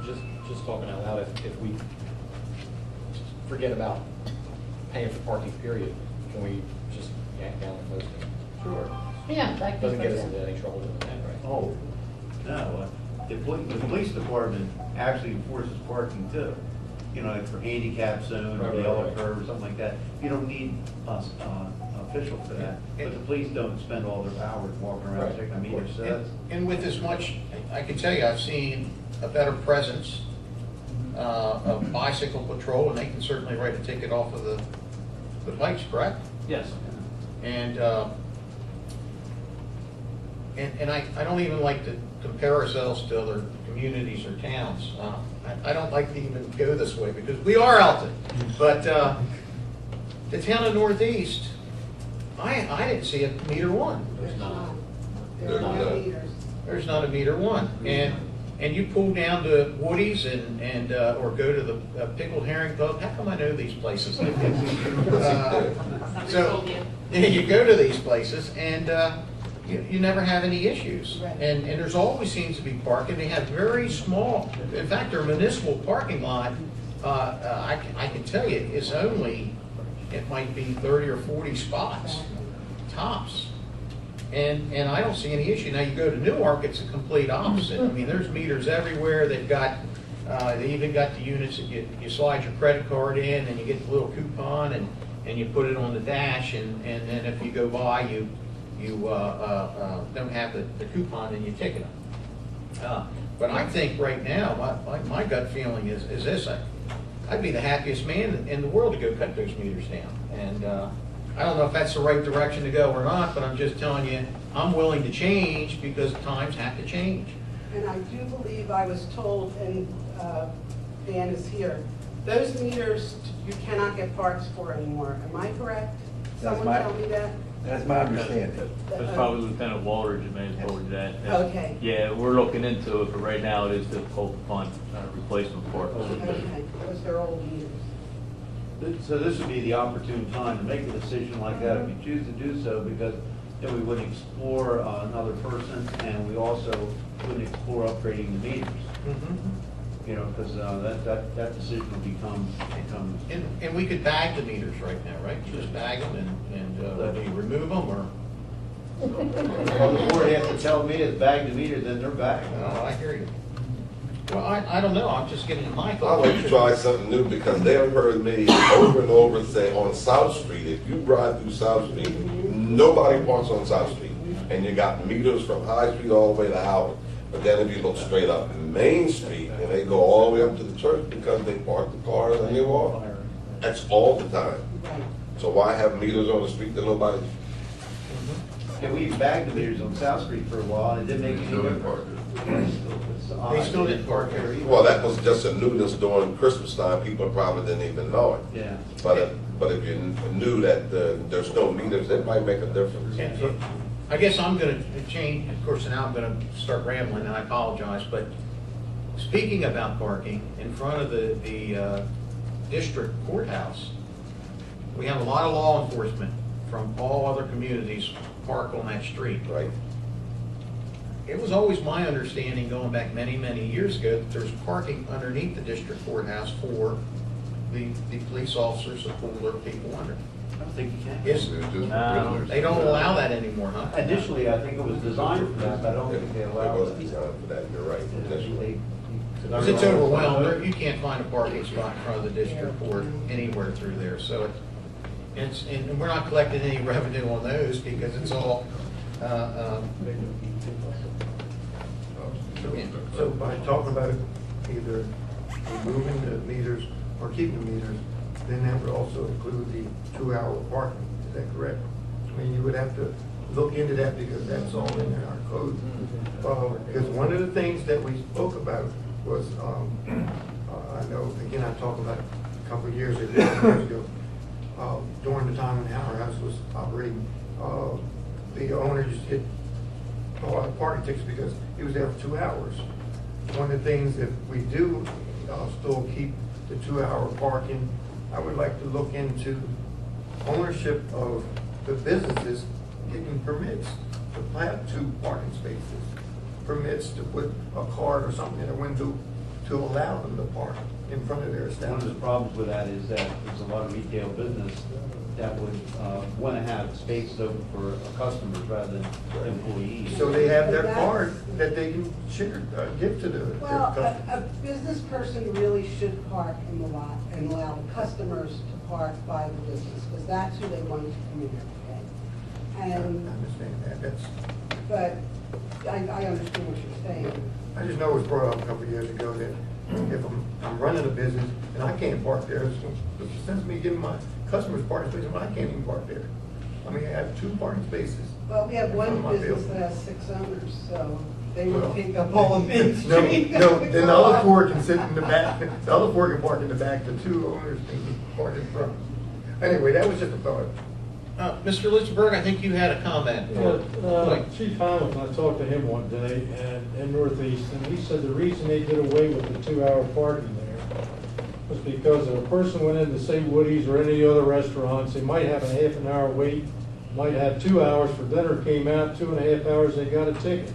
Speaker 6: Just talking out loud, if we forget about paying for parking period, can we just yank down the posting? Sure.
Speaker 13: Yeah, that
Speaker 6: Doesn't get us
Speaker 13: posted.
Speaker 6: into any trouble doing that, right?
Speaker 2: Oh, no, the police department actually enforces parking too. You know, like for handicap zone or yellow curve or something like that. You don't need official for that. But the police don't spend all their hours walking around checking a meter. So that's,
Speaker 15: And with as much, I can tell you, I've seen a better presence of bicycle patrol, and they can certainly write a ticket off of the bikes, correct?
Speaker 2: yes.
Speaker 15: And I don't even like to compare ourselves to other communities or towns. I don't like to even go this way because we are Elkton. But the town of Northeast, I didn't see a meter one.
Speaker 4: There's not.
Speaker 7: There's
Speaker 4: There are no
Speaker 7: not.
Speaker 4: meters.
Speaker 15: There's not a meter one. And you pull down to Woody's and or go to the Pickled Herring Pub. How come I know these places? So you go to these places and you never have any issues.
Speaker 11: Right.
Speaker 15: And there's always seems to be parking. They have very small, in fact, their municipal parking lot, I can tell you, is only, it might be 30 or 40 spots, tops. And I don't see any issue. Now, you go to Newark, it's a complete opposite. I mean, there's meters everywhere. They've got, they even got the units that you slide your credit card in and you get the little coupon and you put it on the dash, and then if you go by, you don't have the coupon and you ticket them. But I think right now, my gut feeling is this: I'd be the happiest man in the world to go cut those meters down. And I don't know if that's the right direction to go or not, but I'm just telling you, I'm willing to change because times have to change.
Speaker 4: And I do believe I was told, and Dan is here, those meters you cannot get parts for anymore. Am I correct?
Speaker 17: That's
Speaker 4: Someone
Speaker 17: my-
Speaker 4: tell me that?
Speaker 17: That's my understanding.
Speaker 18: That's probably Lieutenant Walters that may have told you that.
Speaker 4: Okay.
Speaker 18: Yeah, we're looking into it, but right now it is difficult to find replacement parts.
Speaker 4: Okay, those are old meters.
Speaker 2: So this would be the opportune time to make a decision like that if you choose to do so, because then we would explore another person, and we also would explore upgrading the meters. You know, because that decision will become.
Speaker 15: And we could bag the meters right now, right? You just bag them and do you remove them or?
Speaker 2: Well, the board has to tell me it's bag the meter, then they're bagged.
Speaker 15: Oh, I hear you. Well, I don't know, I'm just getting my
Speaker 7: I
Speaker 15: thoughts.
Speaker 7: like to try something new because they have heard me over and over say on South Street, if you drive through South Street, nobody parks on South Street. And you got meters from High Street all the way to Howard. But then if you look straight up Main Street, and they go all the way up to the church because they park the cars and they walk. That's all the time. So why have meters on the street that nobody?
Speaker 2: And we bagged the meters on South Street for a while, and it didn't make any
Speaker 12: Still in
Speaker 2: difference.
Speaker 12: Parker.
Speaker 15: They still didn't park there either.
Speaker 7: Well, that was just a newness during Christmas time. People probably didn't even know it.
Speaker 2: Yeah.
Speaker 7: But if you knew that there's no meters, it might make a difference.
Speaker 15: And I guess I'm gonna change, of course, now I'm gonna start rambling, and I apologize, but speaking about parking, in front of the district courthouse, we have a lot of law enforcement from all other communities park on that street.
Speaker 7: Right.
Speaker 15: It was always my understanding, going back many, many years ago, that there's parking underneath the district courthouse for the police officers to pull their people under.
Speaker 2: I don't think you can.
Speaker 15: Yes.
Speaker 12: It's just for prisoners.
Speaker 15: They don't allow that anymore, huh?
Speaker 2: Initially, I think it was designed for that, but I don't think they
Speaker 7: It
Speaker 2: allow
Speaker 7: wasn't
Speaker 2: it.
Speaker 7: designed for that, you're right. Initially.
Speaker 15: Because it's overwhelmed, you can't find a parking spot in front of the district court anywhere through there, so and we're not collecting any revenue on those because it's all,
Speaker 10: So by talking about either removing the meters or keeping the meters, then that would also include the 2-hour parking, is that correct? I mean, you would have to look into that because that's all in our code. Because one of the things that we spoke about was, I know, again, I talked about a couple of years ago, during the time when Howard House was operating, the owner just did a lot of parking tickets because he was there for 2 hours. One of the things, if we do still keep the 2-hour parking, I would like to look into ownership of the businesses getting permits to have 2 parking spaces, permits to put a card or something in a window to allow them to park in front of their
Speaker 2: One of the
Speaker 10: establishment.
Speaker 2: problems with that is that there's a lot of retail business that would want to have spaces open for customers rather than employees.
Speaker 10: So they have their card that they can share, give to their
Speaker 4: Well,
Speaker 10: customers.
Speaker 4: a business person really should park in the lot and allow the customers to park by the business, because that's who they want to come in here to pay.
Speaker 10: I
Speaker 4: And,
Speaker 10: understand that, that's,
Speaker 4: but I understand what you're saying.
Speaker 10: I just know it was brought up a couple of years ago that if I'm running a business and I can't park there, it's the sense of me giving my customers parking spaces when I can't even park there. I mean, I have 2 parking spaces.
Speaker 4: Well, we have one
Speaker 10: in front of my
Speaker 4: business
Speaker 10: building.
Speaker 4: that has 6 owners, so they would
Speaker 10: Well,
Speaker 4: take up all of Main
Speaker 10: No,
Speaker 4: Street.
Speaker 10: no, then the other 4 can sit in the back, the other 4 can park in the back, the 2 owners can park in front. Anyway, that was just a thought.
Speaker 15: Mr. Lichtenberg, I think you had a comment.
Speaker 17: Chief Hamilton, I talked to him one day in Northeast, and he said the reason they did away with the 2-hour parking there was because if a person went in to say Woody's or any other restaurants, they might have a half an hour wait, might have 2 hours for dinner, came out 2.5 hours, they got a ticket.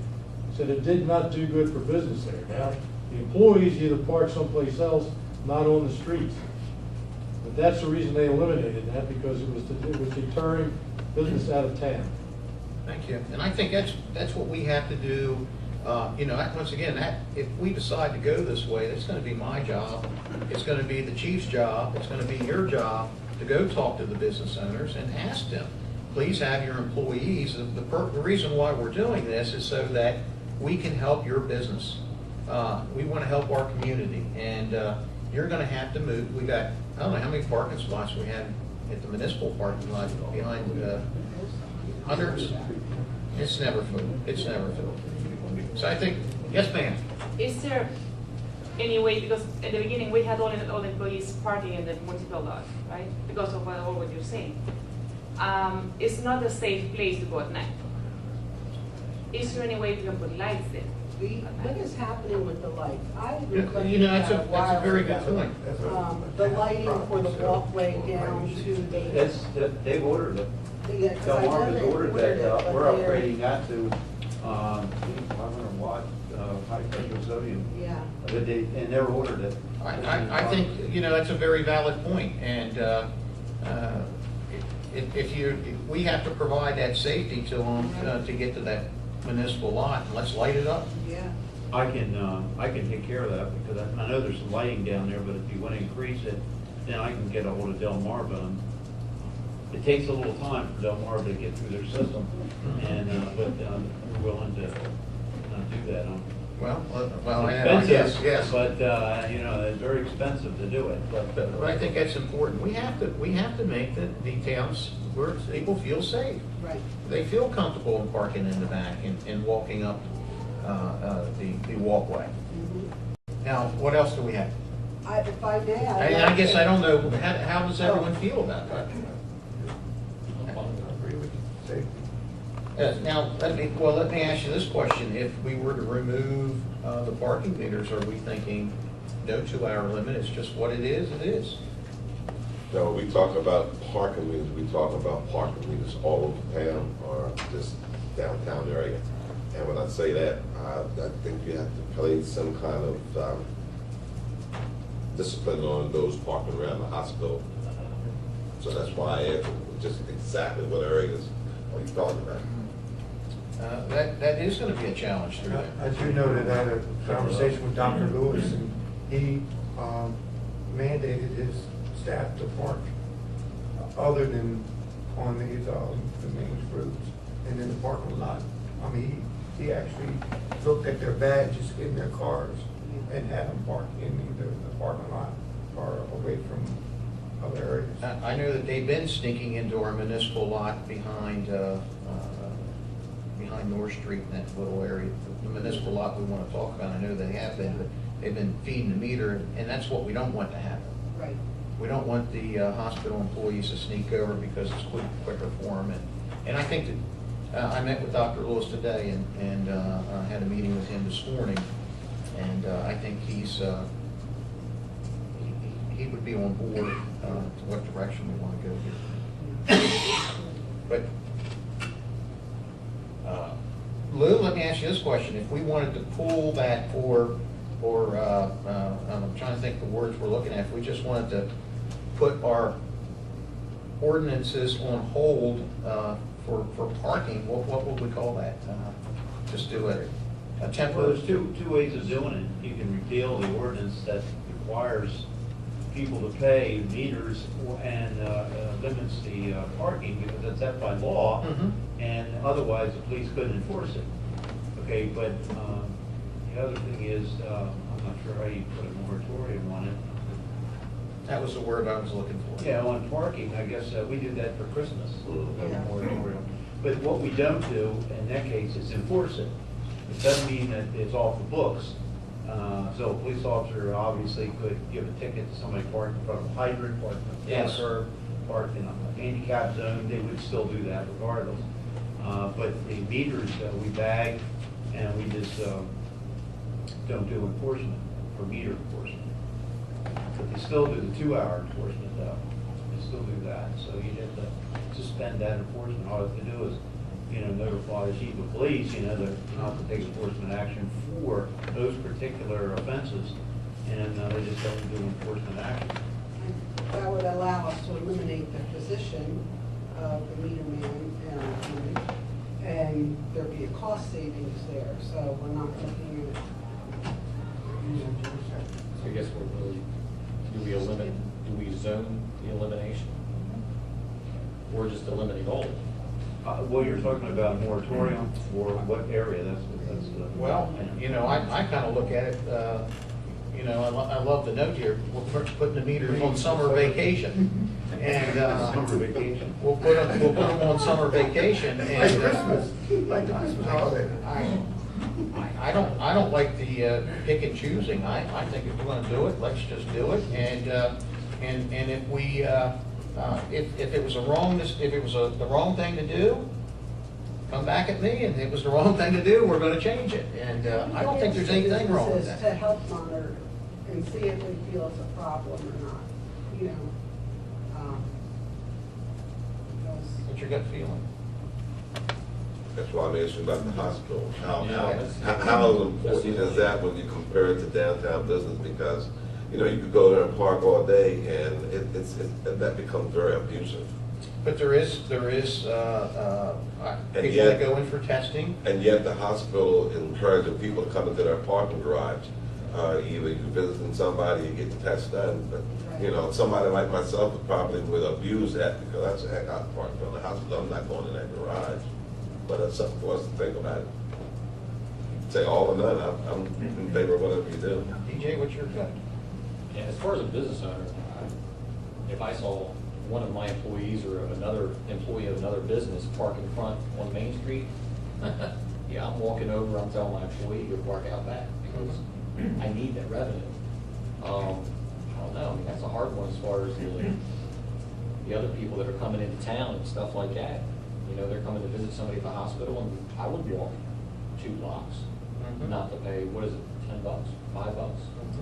Speaker 17: He said it did not do good for business there. Now, the employees either park someplace else, not on the streets. But that's the reason they eliminated that, because it was deterring business out of town.
Speaker 15: Thank you. And I think that's what we have to do. Once again, if we decide to go this way, that's going to be my job. It's going to be the chief's job. It's going to be your job to go talk to the business owners and ask them, please have your employees. The reason why we're doing this is so that we can help your business. We want to help our community, and you're going to have to move. We got, I don't know how many parking spots we have at the municipal parking lot behind hundreds. It's never filled. It's never filled. So I think, yes, ma'am.
Speaker 19: Is there any way, because at the beginning we had all the employees parking in the municipal lot, right? Because of all what you're saying. It's not a safe place to go at night. Is there any way we can put lights there?
Speaker 4: What is happening with the lights? I
Speaker 15: That's a very good point.
Speaker 4: The lighting for the walkway down to the.
Speaker 2: They've ordered it.
Speaker 4: Yeah, 'cause I know
Speaker 2: Delmarva's
Speaker 4: they
Speaker 2: ordered
Speaker 4: ordered
Speaker 2: that,
Speaker 4: it, but
Speaker 2: we're
Speaker 4: they're-
Speaker 2: upgrading that to 500 watt, high pressure sodium.
Speaker 4: Yeah.
Speaker 2: And they're ordered it.
Speaker 15: I think, that's a very valid point, and we have to provide that safety to them to get to that municipal lot, and let's light it up.
Speaker 4: Yeah.
Speaker 2: I can take care of that, because I know there's some lighting down there, but if you want to increase it, then I can get a hold of Delmarva. It takes a little time for Delmarva to get through their system, but we're willing to do that.
Speaker 15: Yes.
Speaker 2: But, it's very expensive to do it.
Speaker 15: But I think that's important. We have to make the towns where people feel safe.
Speaker 4: Right.
Speaker 15: They feel comfortable in parking in the back and walking up the walkway. Now, what else do we have?
Speaker 4: If I may,
Speaker 15: I guess I don't know, how does everyone feel about that? Now, let me ask you this question. If we were to remove the parking meters, are we thinking no 2-hour limit, it's just what it is, it is?
Speaker 7: No, we talk about parking meters, we talk about parking meters all over town or just downtown area. And when I say that, I think you have to place some kind of discipline on those parking around the hospital. So that's why I asked just exactly what areas are you talking about?
Speaker 15: That is going to be a challenge through there.
Speaker 10: I do know that I had a conversation with Dr. Lewis, and he mandated his staff to park other than on the main roads and in the parking lot. I mean, he actually looked at their badges in their cars and had them park in either the parking lot or away from other areas.
Speaker 15: I know that they've been sneaking into our municipal lot behind North Street in that little area. The municipal lot we want to talk about, I know they have been, but they've been feeding the meter, and that's what we don't want to happen.
Speaker 4: Right.
Speaker 15: We don't want the hospital employees to sneak over because it's quicker for them. And I think that I met with Dr. Lewis today and had a meeting with him this morning, and I think he would be on board to what direction we want to go here. But Lou, let me ask you this question. If we wanted to pull that or I'm trying to think of the words we're looking at, if we just wanted to put our ordinances on hold for parking, what would we call that? Just do a
Speaker 2: Well,
Speaker 15: temporary.
Speaker 2: there's two ways of doing it. You can repeal the ordinance that requires people to pay meters and limits the parking, because that's set by law,
Speaker 15: Mhm.
Speaker 2: and otherwise the police couldn't enforce it. Okay, but the other thing is, I'm not sure how you put a moratorium on it.
Speaker 15: That was the word I was looking for.
Speaker 2: Yeah, on parking, I guess we did that for Christmas,
Speaker 4: Yeah.
Speaker 2: a moratorium. But what we don't do in that case is enforce it. It doesn't mean that it's off the books. So a police officer obviously could give a ticket to somebody parked in front of a hydrant, parked in a
Speaker 15: Yes.
Speaker 2: curb, parked in a handicap zone, they would still do that regardless. But the meters, we bag, and we just don't do enforcement for meter enforcement. But they still do the 2-hour enforcement though. They still do that. So you'd have to suspend that enforcement. All you have to do is, notify the chief of police, that not to take enforcement action for those particular offenses. And they just don't do enforcement action.
Speaker 4: That would allow us to eliminate the position of the meter man and there'd be a cost savings there, so we're not looking at.
Speaker 6: So I guess we're really, do we zone the elimination? Or just eliminate all of it?
Speaker 2: Well, you're talking about a moratorium for what area? That's
Speaker 15: Well, I kind of look at it, I love the note here, we're putting the meters on summer vacation. And
Speaker 2: Summer vacation.
Speaker 15: we'll put them on summer vacation.
Speaker 10: Like
Speaker 15: And
Speaker 10: Christmas, like the Christmas holiday.
Speaker 15: I don't like the pick and choosing. I think if we're gonna do it, let's just do it. And if we, if it was the wrong thing to do, come back at me, and if it was the wrong thing to do, we're gonna change it. And I don't think there's anything wrong with
Speaker 4: Businesses
Speaker 15: that.
Speaker 4: to help monitor and see if they feel it's a problem or not, because
Speaker 15: What's your gut feeling?
Speaker 7: That's why I'm asking about the hospital. How
Speaker 6: Yeah.
Speaker 7: important is that when you compare it to downtown business? Because, you could go there and park all day, and that becomes very abusive.
Speaker 15: But there is people that go in for testing.
Speaker 7: And yet the hospital encouraging people to come into their parking garage. Either you're visiting somebody, you get the test done, but, somebody like myself probably would abuse that, because that's, heck, I park in the hospital, I'm not going in that garage. But that's something for us to think about. Say all or none, I'm in favor of whatever you do.
Speaker 15: DJ, what's your gut?
Speaker 6: Yeah, as far as a business owner, if I saw one of my employees or another employee of another business park in front on Main Street, yeah, I'm walking over, I'm telling my employee to park out back, because I need that revenue. I don't know, I mean, that's a hard one as far as the other people that are coming into town and stuff like that. They're coming to visit somebody at the hospital, and I would walk 2 blocks, not to pay, what is it, $10, $5?
Speaker 12: At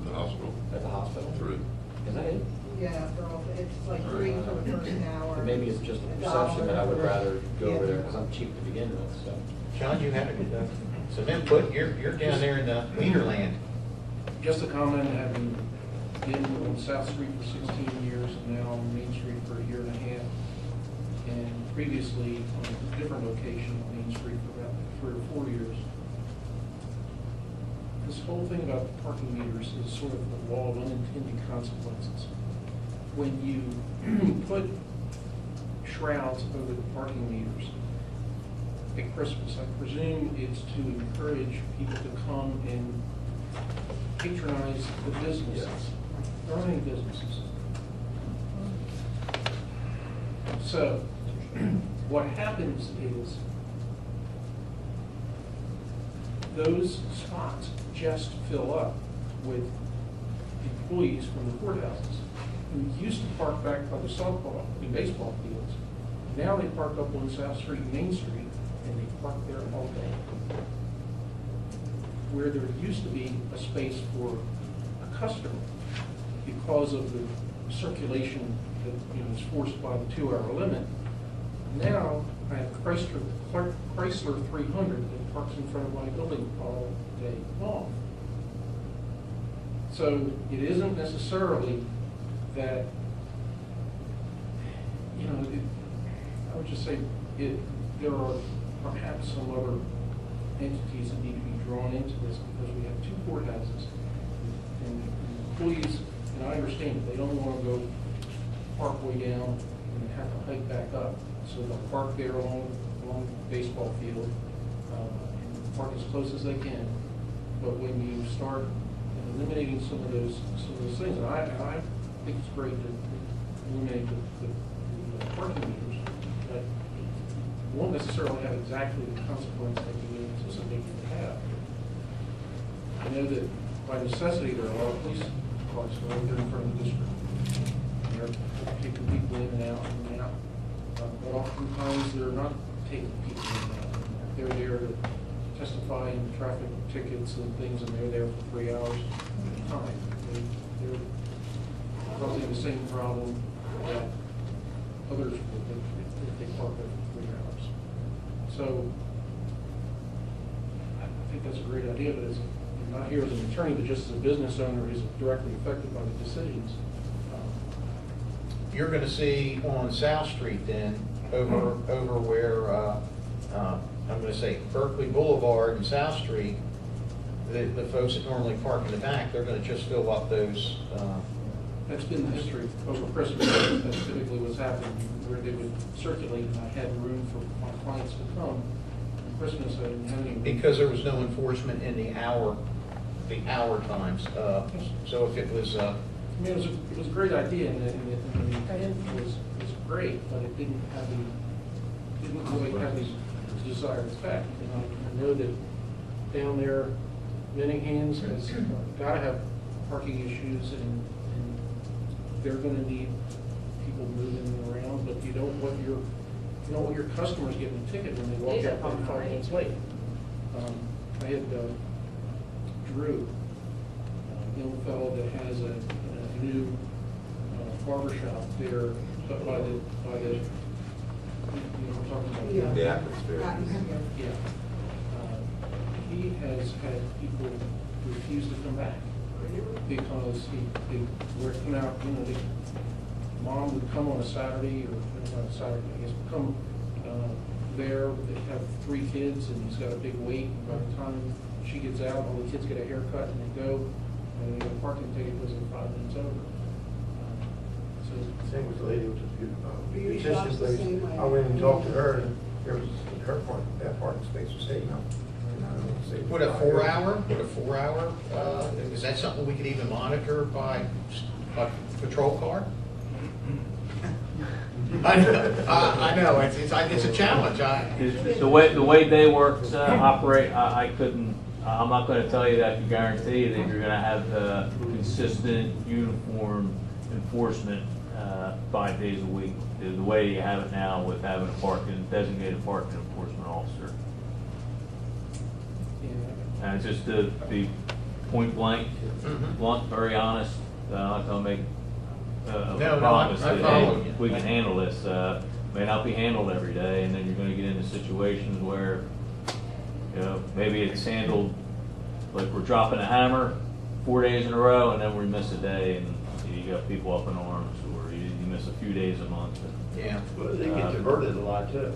Speaker 12: the hospital.
Speaker 6: At the hospital?
Speaker 12: 3.
Speaker 6: Is that it?
Speaker 4: Yeah, it's like 3 for the first hour.
Speaker 6: Or maybe it's just a perception that I would rather go over there because I'm cheap to begin with, so.
Speaker 15: John, you had some input. You're down there in the meter land.
Speaker 3: Just a comment, having been on South Street for 16 years and now on Main Street for a year and a half, and previously on a different location on Main Street for about 3 or 4 years. This whole thing about parking meters is sort of the law of unintended consequences. When you put shrouds over the parking meters at Christmas, I presume it's to encourage people to come and patronize the businesses. There aren't any businesses. So, what happens is those spots just fill up with employees from the courthouses who used to park back by the softball and baseball fields. Now they park up on South Street and Main Street, and they park there all day. Where there used to be a space for a customer, because of the circulation that is forced by the 2-hour limit. Now I have Chrysler 300 that parks in front of my building all day long. So it isn't necessarily that you know, I would just say, there are perhaps some other entities that need to be drawn into this, because we have two courthouses. And employees, and I understand it, they don't want to go park way down and have to hike back up. So they'll park there along the baseball field, and park as close as they can. But when you start eliminating some of those things, and I think it's great to eliminate the parking meters, but it won't necessarily have exactly the consequence that you anticipate it to have. I know that by necessity, there are a lot of police cars right there in front of the district. And they're taking people in and out. But oftentimes, they're not taking people in and out. They're there to testify in traffic tickets and things, and they're there for 3 hours at a time. They're causing the same problem that others would if they park there for 3 hours. So I think that's a great idea, but I'm not here as an attorney, but just as a business owner who's directly affected by the decisions.
Speaker 15: You're going to see on South Street then, over where, I'm going to say Berkeley Boulevard and South Street, the folks that normally park in the back, they're going to just fill up those.
Speaker 3: That's been the history over Christmas. That's typically what's happened, where they would circulate, and I had room for my clients to come. On Christmas, I didn't have any room.
Speaker 15: Because there was no enforcement in the hour times. So if it was,
Speaker 3: I mean, it was a great idea, and the intent was great, but it didn't really have the desired effect. And I know that down there, Minningham's has got to have parking issues, and they're going to need people moving around, but you don't want your customers getting a ticket when they walk out there 5 minutes late. I had Drew, a young fellow that has a new barber shop there by the we're talking about.
Speaker 4: Yeah.
Speaker 7: The atmosphere.
Speaker 3: Yeah. He has had people refuse to come back because they were coming out, mom would come on a Saturday, or not a Saturday, I guess, would come there, they have 3 kids, and he's got a big wait, and by the time she gets out, all the kids get a haircut, and they go, and they get a parking ticket within 5 minutes over.
Speaker 10: Same with the lady, which is
Speaker 4: Beauty
Speaker 10: beautician's
Speaker 4: shop's the
Speaker 10: lady.
Speaker 4: same way.
Speaker 10: I went and talked to her, and there was, that parking space was taken up.
Speaker 15: would a 4-hour, is that something we could even monitor by patrol car? I know, it's a challenge.
Speaker 18: The way they work, operate, I couldn't, I'm not gonna tell you that to guarantee you that you're gonna have consistent, uniform enforcement 5 days a week. The way you have it now with having a designated parking enforcement officer. And just to be point blank, blunt, very honest, I'm not gonna make a promise
Speaker 15: I
Speaker 18: that
Speaker 15: follow
Speaker 18: hey,
Speaker 15: you.
Speaker 18: we can handle this. May not be handled every day, and then you're gonna get into situations where, maybe it's handled like we're dropping a hammer 4 days in a row, and then we miss a day, and you got people up in arms, or you miss a few days a month.
Speaker 15: Yeah.
Speaker 2: Well, they get diverted a lot too.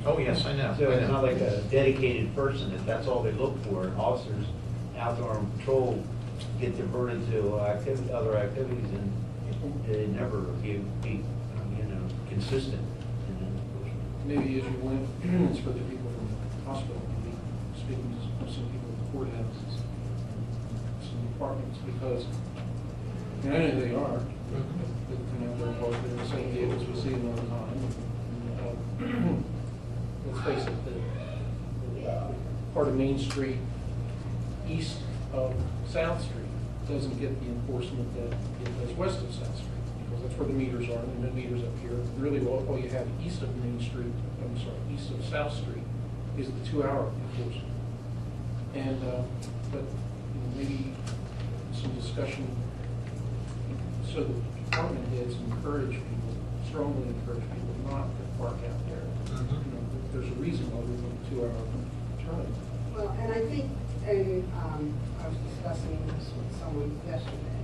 Speaker 15: Oh, yes, I know.
Speaker 2: So it's not like a dedicated person, if that's all they look for. And officers out there on patrol get diverted to other activities, and they never be consistent.
Speaker 3: Maybe as you went, it's for the people from the hospital, maybe speaking to some people at the courthouses, some departments, because I know they are. They're the same vehicles, we see them all the time. Let's face it, the part of Main Street east of South Street doesn't get the enforcement that it does west of South Street, because that's where the meters are, and the meters up here. Really, all you have east of Main Street, east of South Street, is the 2-hour enforcement. And, but maybe some discussion, so the department heads encourage people, strongly encourage people not to park out there. There's a reason why we want a 2-hour term.
Speaker 4: Well, and I think, and I was discussing this with someone yesterday,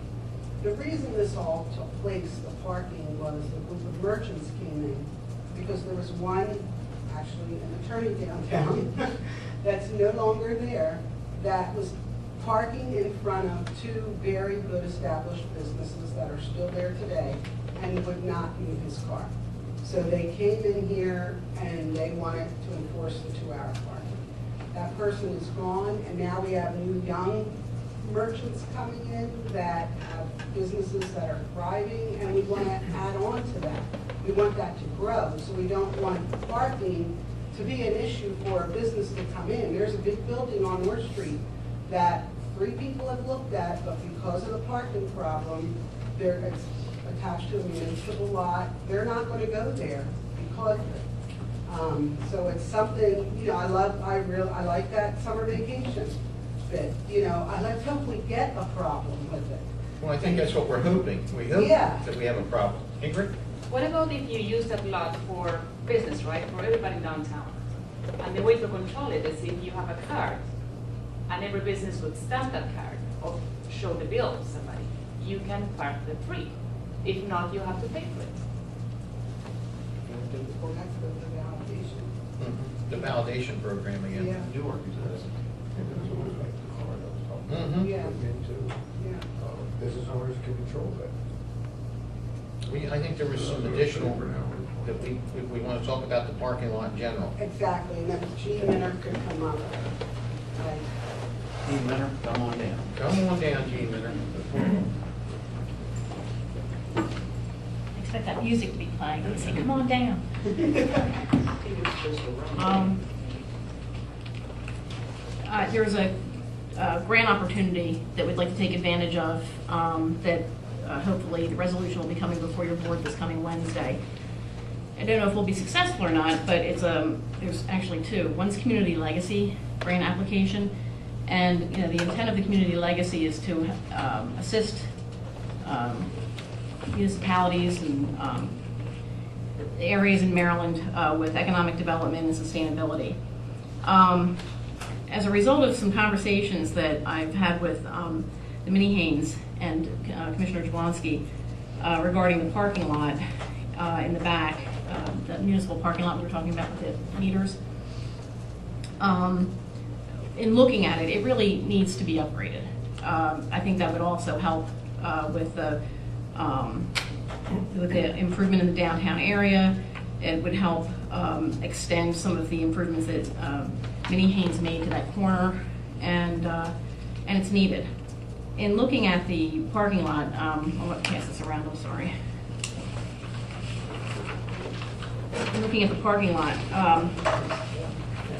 Speaker 4: The reason this all took place, the parking, was a group of merchants came in, because there was one, actually an attorney downtown, that's no longer there, that was parking in front of two very good established businesses that are still there today and would not move his car. So they came in here and they wanted to enforce the 2-hour parking. That person is gone, and now we have new young merchants coming in that have businesses that are thriving, and we want to add on to that. We want that to grow, so we don't want parking to be an issue for a business to come in. There's a big building on North Street that 3 people have looked at, but because of the parking problem, it's attached to a municipal lot. They're not going to go there because of it. So it's something, you know, I like that summer vacation bit. You know, let's hope we get a problem with it.
Speaker 15: Well, I think that's what we're hoping. We hope that we have a problem. Ingrid?
Speaker 19: What about if you use that lot for business, right, for everybody downtown? And the way to control it is if you have a card, and every business would stamp that card or show the bill to somebody, you can park the free. If not, you have to pay for it.
Speaker 4: Well, that's the validation.
Speaker 15: The validation program again.
Speaker 4: Yeah.
Speaker 12: Newark uses it. There's always like the car that was talking about.
Speaker 15: Mhm.
Speaker 4: Yeah.
Speaker 12: Into,
Speaker 4: Yeah.
Speaker 12: business owners can control that.
Speaker 15: I think there was some additional that we want to talk about the parking lot in general.
Speaker 4: Exactly, and then Gene Minner could come up. Right.
Speaker 1: Gene Minner, come on down.
Speaker 15: Come on down, Gene Minner.
Speaker 14: I expect that music to be playing. They say, come on down. There's a grant opportunity that we'd like to take advantage of that hopefully the resolution will be coming before your board this coming Wednesday. I don't know if we'll be successful or not, but it's there's actually 2. One's community legacy grant application, and you know the intent of the community legacy is to assist municipalities and areas in Maryland with economic development and sustainability. As a result of some conversations that I've had with the Mini-Haynes and Commissioner Jablonski regarding the parking lot in the back, the municipal parking lot we were talking about with the meters. In looking at it, it really needs to be upgraded. I think that would also help with the improvement in the downtown area. It would help extend some of the improvements that Mini-Haynes made to that corner, and it's needed. In looking at the parking lot, I'll pass this around, I'm sorry. Looking at the parking lot,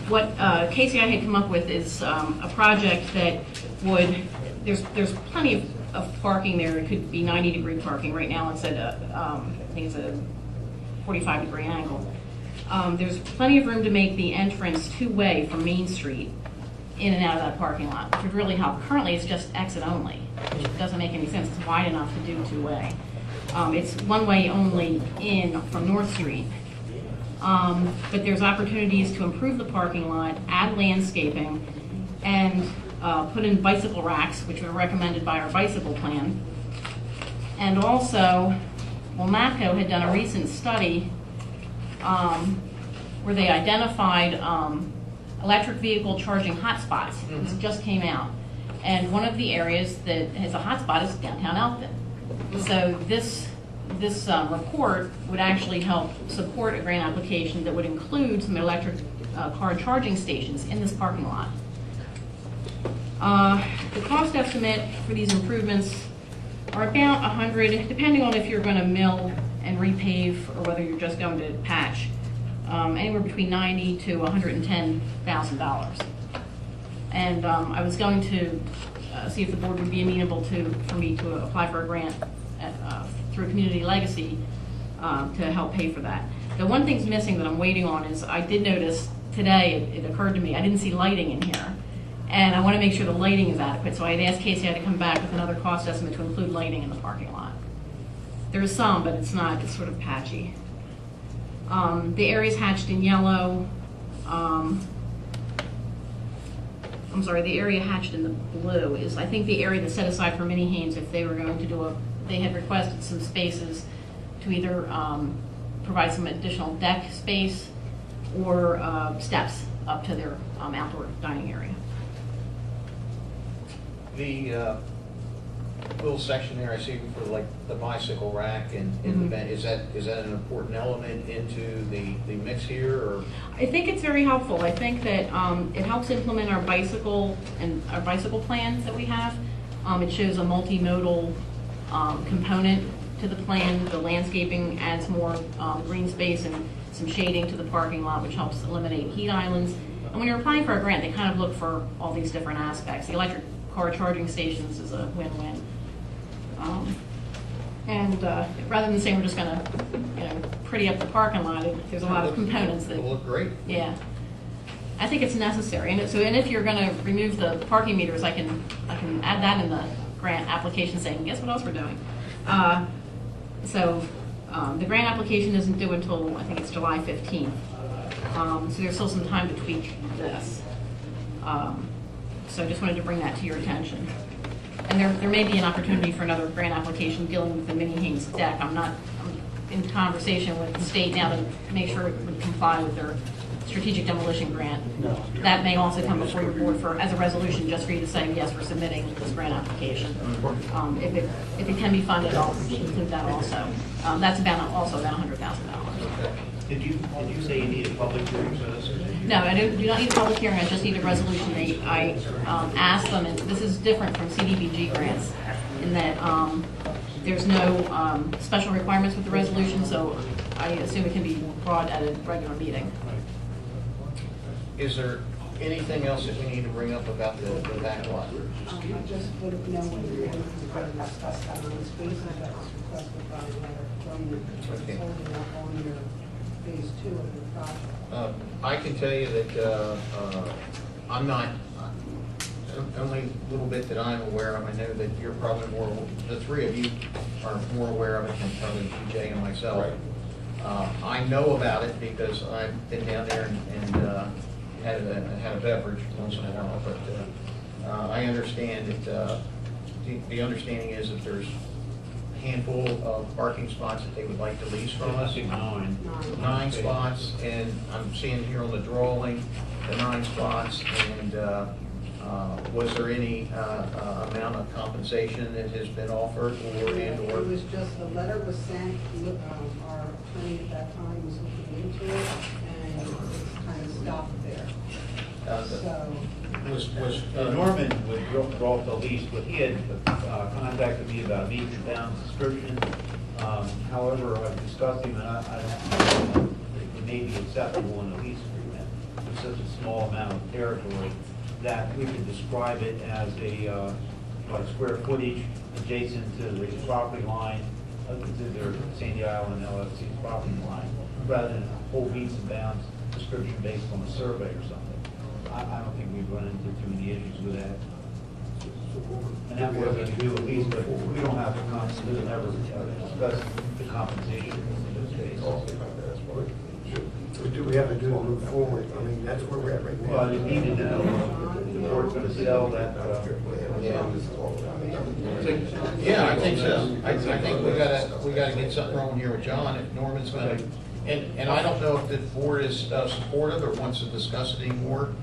Speaker 14: what KCI had come up with is a project that would, there's plenty of parking there. It could be 90-degree parking. Right now it's at I think it's a 45-degree angle. There's plenty of room to make the entrance 2-way from Main Street in and out of that parking lot, which would really help. Currently it's just exit only, which doesn't make any sense. It's wide enough to do 2-way. It's 1-way only in from North Street. But there's opportunities to improve the parking lot, add landscaping, and put in bicycle racks, which were recommended by our bicycle plan. And also, well, MAPCO had done a recent study where they identified electric vehicle charging hotspots. This just came out. And one of the areas that has a hotspot is downtown Elkton. So this report would actually help support a grant application that would include some electric car charging stations in this parking lot. The cost estimate for these improvements are about $100, depending on if you're going to mill and repave or whether you're just going to patch, anywhere between $90,000 to $110,000. And I was going to see if the board would be amenable for me to apply for a grant through Community Legacy to help pay for that. The one thing's missing that I'm waiting on is I did notice today, it occurred to me, I didn't see lighting in here. And I want to make sure the lighting is adequate, so I had asked KCI to come back with another cost estimate to include lighting in the parking lot. There is some, but it's not, it's sort of patchy. The area's hatched in yellow. I'm sorry, the area hatched in the blue is, I think, the area that's set aside for Mini-Haynes if they were going to do they had requested some spaces to either provide some additional deck space or steps up to their outdoor dining area.
Speaker 15: The little section there, I see for like the bicycle rack and the bench, is that an important element into the mix here, or?
Speaker 14: I think it's very helpful. I think that it helps implement our bicycle plans that we have. It shows a multimodal component to the plan. The landscaping adds more green space and some shading to the parking lot, which helps eliminate heat islands. And when you're applying for a grant, they kind of look for all these different aspects. The electric car charging stations is a win-win. Rather than saying we're just going to, pretty up the parking lot, there's a lot of components that
Speaker 15: It'll look great.
Speaker 14: Yeah, I think it's necessary. And if you're going to remove the parking meters, I can add that in the grant application, saying, guess what else we're doing. The grant application isn't due until I think it's July 15th. So there's still some time to tweak this. So I just wanted to bring that to your attention. And there may be an opportunity for another grant application dealing with the Mini Haynes deck. I'm in conversation with the state now to make sure it would comply with their strategic demolition grant. That may also come before your board as a resolution, just for you to say, yes, we're submitting this grant application. If it can be funded, I'll include that also. That's also about $100,000.
Speaker 2: Did you say you need a public hearing for this?
Speaker 14: No, I do not need a public hearing, I just need a resolution. I asked them, and this is different from CDBG grants, in that there's no special requirements with the resolution, so I assume it can be brought at a regular meeting.
Speaker 15: Is there anything else that we need to bring up about the back lot?
Speaker 4: I just would have known when you're going to discuss that on the spaces that was requested by the letter from the holding up on your phase 2 of your project.
Speaker 15: I can tell you that I'm not, only little bit that I'm aware of. I know that you're probably the three of you are more aware of it than probably TJ and myself. I know about it because I've been down there and had a beverage once in a while, but I understand that the understanding is that there's a handful of parking spots that they would like to lease from us. 9 spots, and I'm seeing here on the drawing the 9 spots. And was there any amount of compensation that has been offered, or?
Speaker 4: It was just, the letter was sent, our attorney at that time was looking into it, and it's kind of stopped there.
Speaker 2: Norman would draw up the lease, but he had contacted me about a meets and bounds description. However, I've discussed him, and I it may be acceptable in a lease agreement with such a small amount of territory that we could describe it as a square footage adjacent to the property line, to their Sandy Island LLC's property line, rather than a whole meets and bounds description based on a survey or something. I don't think we've run into too many issues with that. And that was to do a lease, but we don't have to never discuss the compensation in this case.
Speaker 10: So do we have to do to move forward? I mean, that's where we're at right now.
Speaker 2: Well, you need to know if the board's going to sell that.
Speaker 15: Yeah, I think so. I think we gotta get something wrong here with John. If Norman's gonna, and I don't know if the board is supportive or wants to discuss it anymore.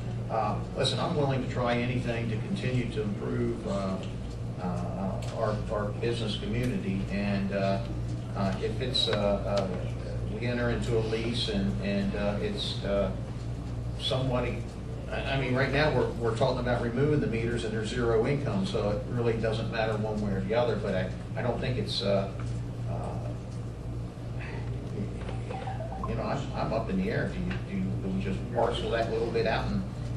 Speaker 15: Listen, I'm willing to try anything to continue to improve our business community. And if it's we enter into a lease and it's somebody. I mean, right now, we're talking about removing the meters and there's 0 income, so it really doesn't matter one way or the other, but I don't think it's, I'm up in the air. Do we just parcel that little bit out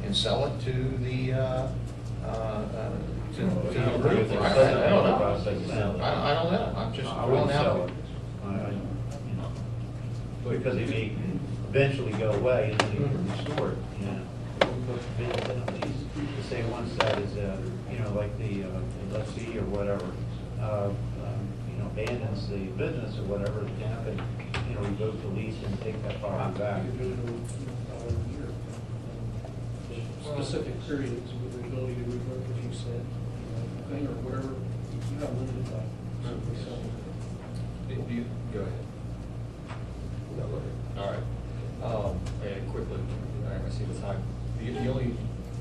Speaker 15: and sell it to the, to the group? I don't know. I don't know. I'm just throwing out.
Speaker 2: Because it may eventually go away and then you can restore it, Say one side is, like the lessee or whatever, abandons the business or whatever, the town can, revoke the lease and take that property back.
Speaker 3: Specific periods with the ability to revoke, as you said, thing or whatever, you have limited
Speaker 6: Go ahead.
Speaker 7: No, go ahead.
Speaker 6: All right. And quickly, I see the time. The only,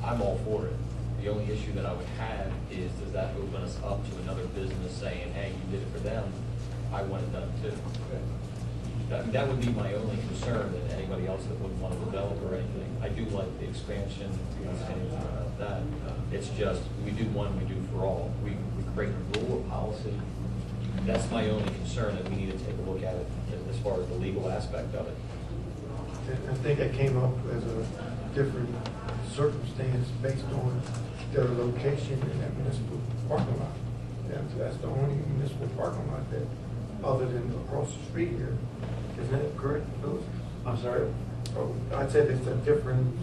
Speaker 6: I'm all for it. The only issue that I would have is, does that open us up to another business saying, hey, you did it for them, I want it done too? That would be my only concern, that anybody else that wouldn't want to develop or anything. I do like the expansion, that. It's just, we do one, we do for all. We create a rule or policy. That's my only concern, that we need to take a look at it as far as the legal aspect of it.
Speaker 10: I think I came up as a different circumstance based on their location in that municipal parking lot. That's the only municipal parking lot that, other than across the street here. Isn't that correct, Phyllis?
Speaker 2: I'm sorry?
Speaker 10: Oh, I'd say it's a different,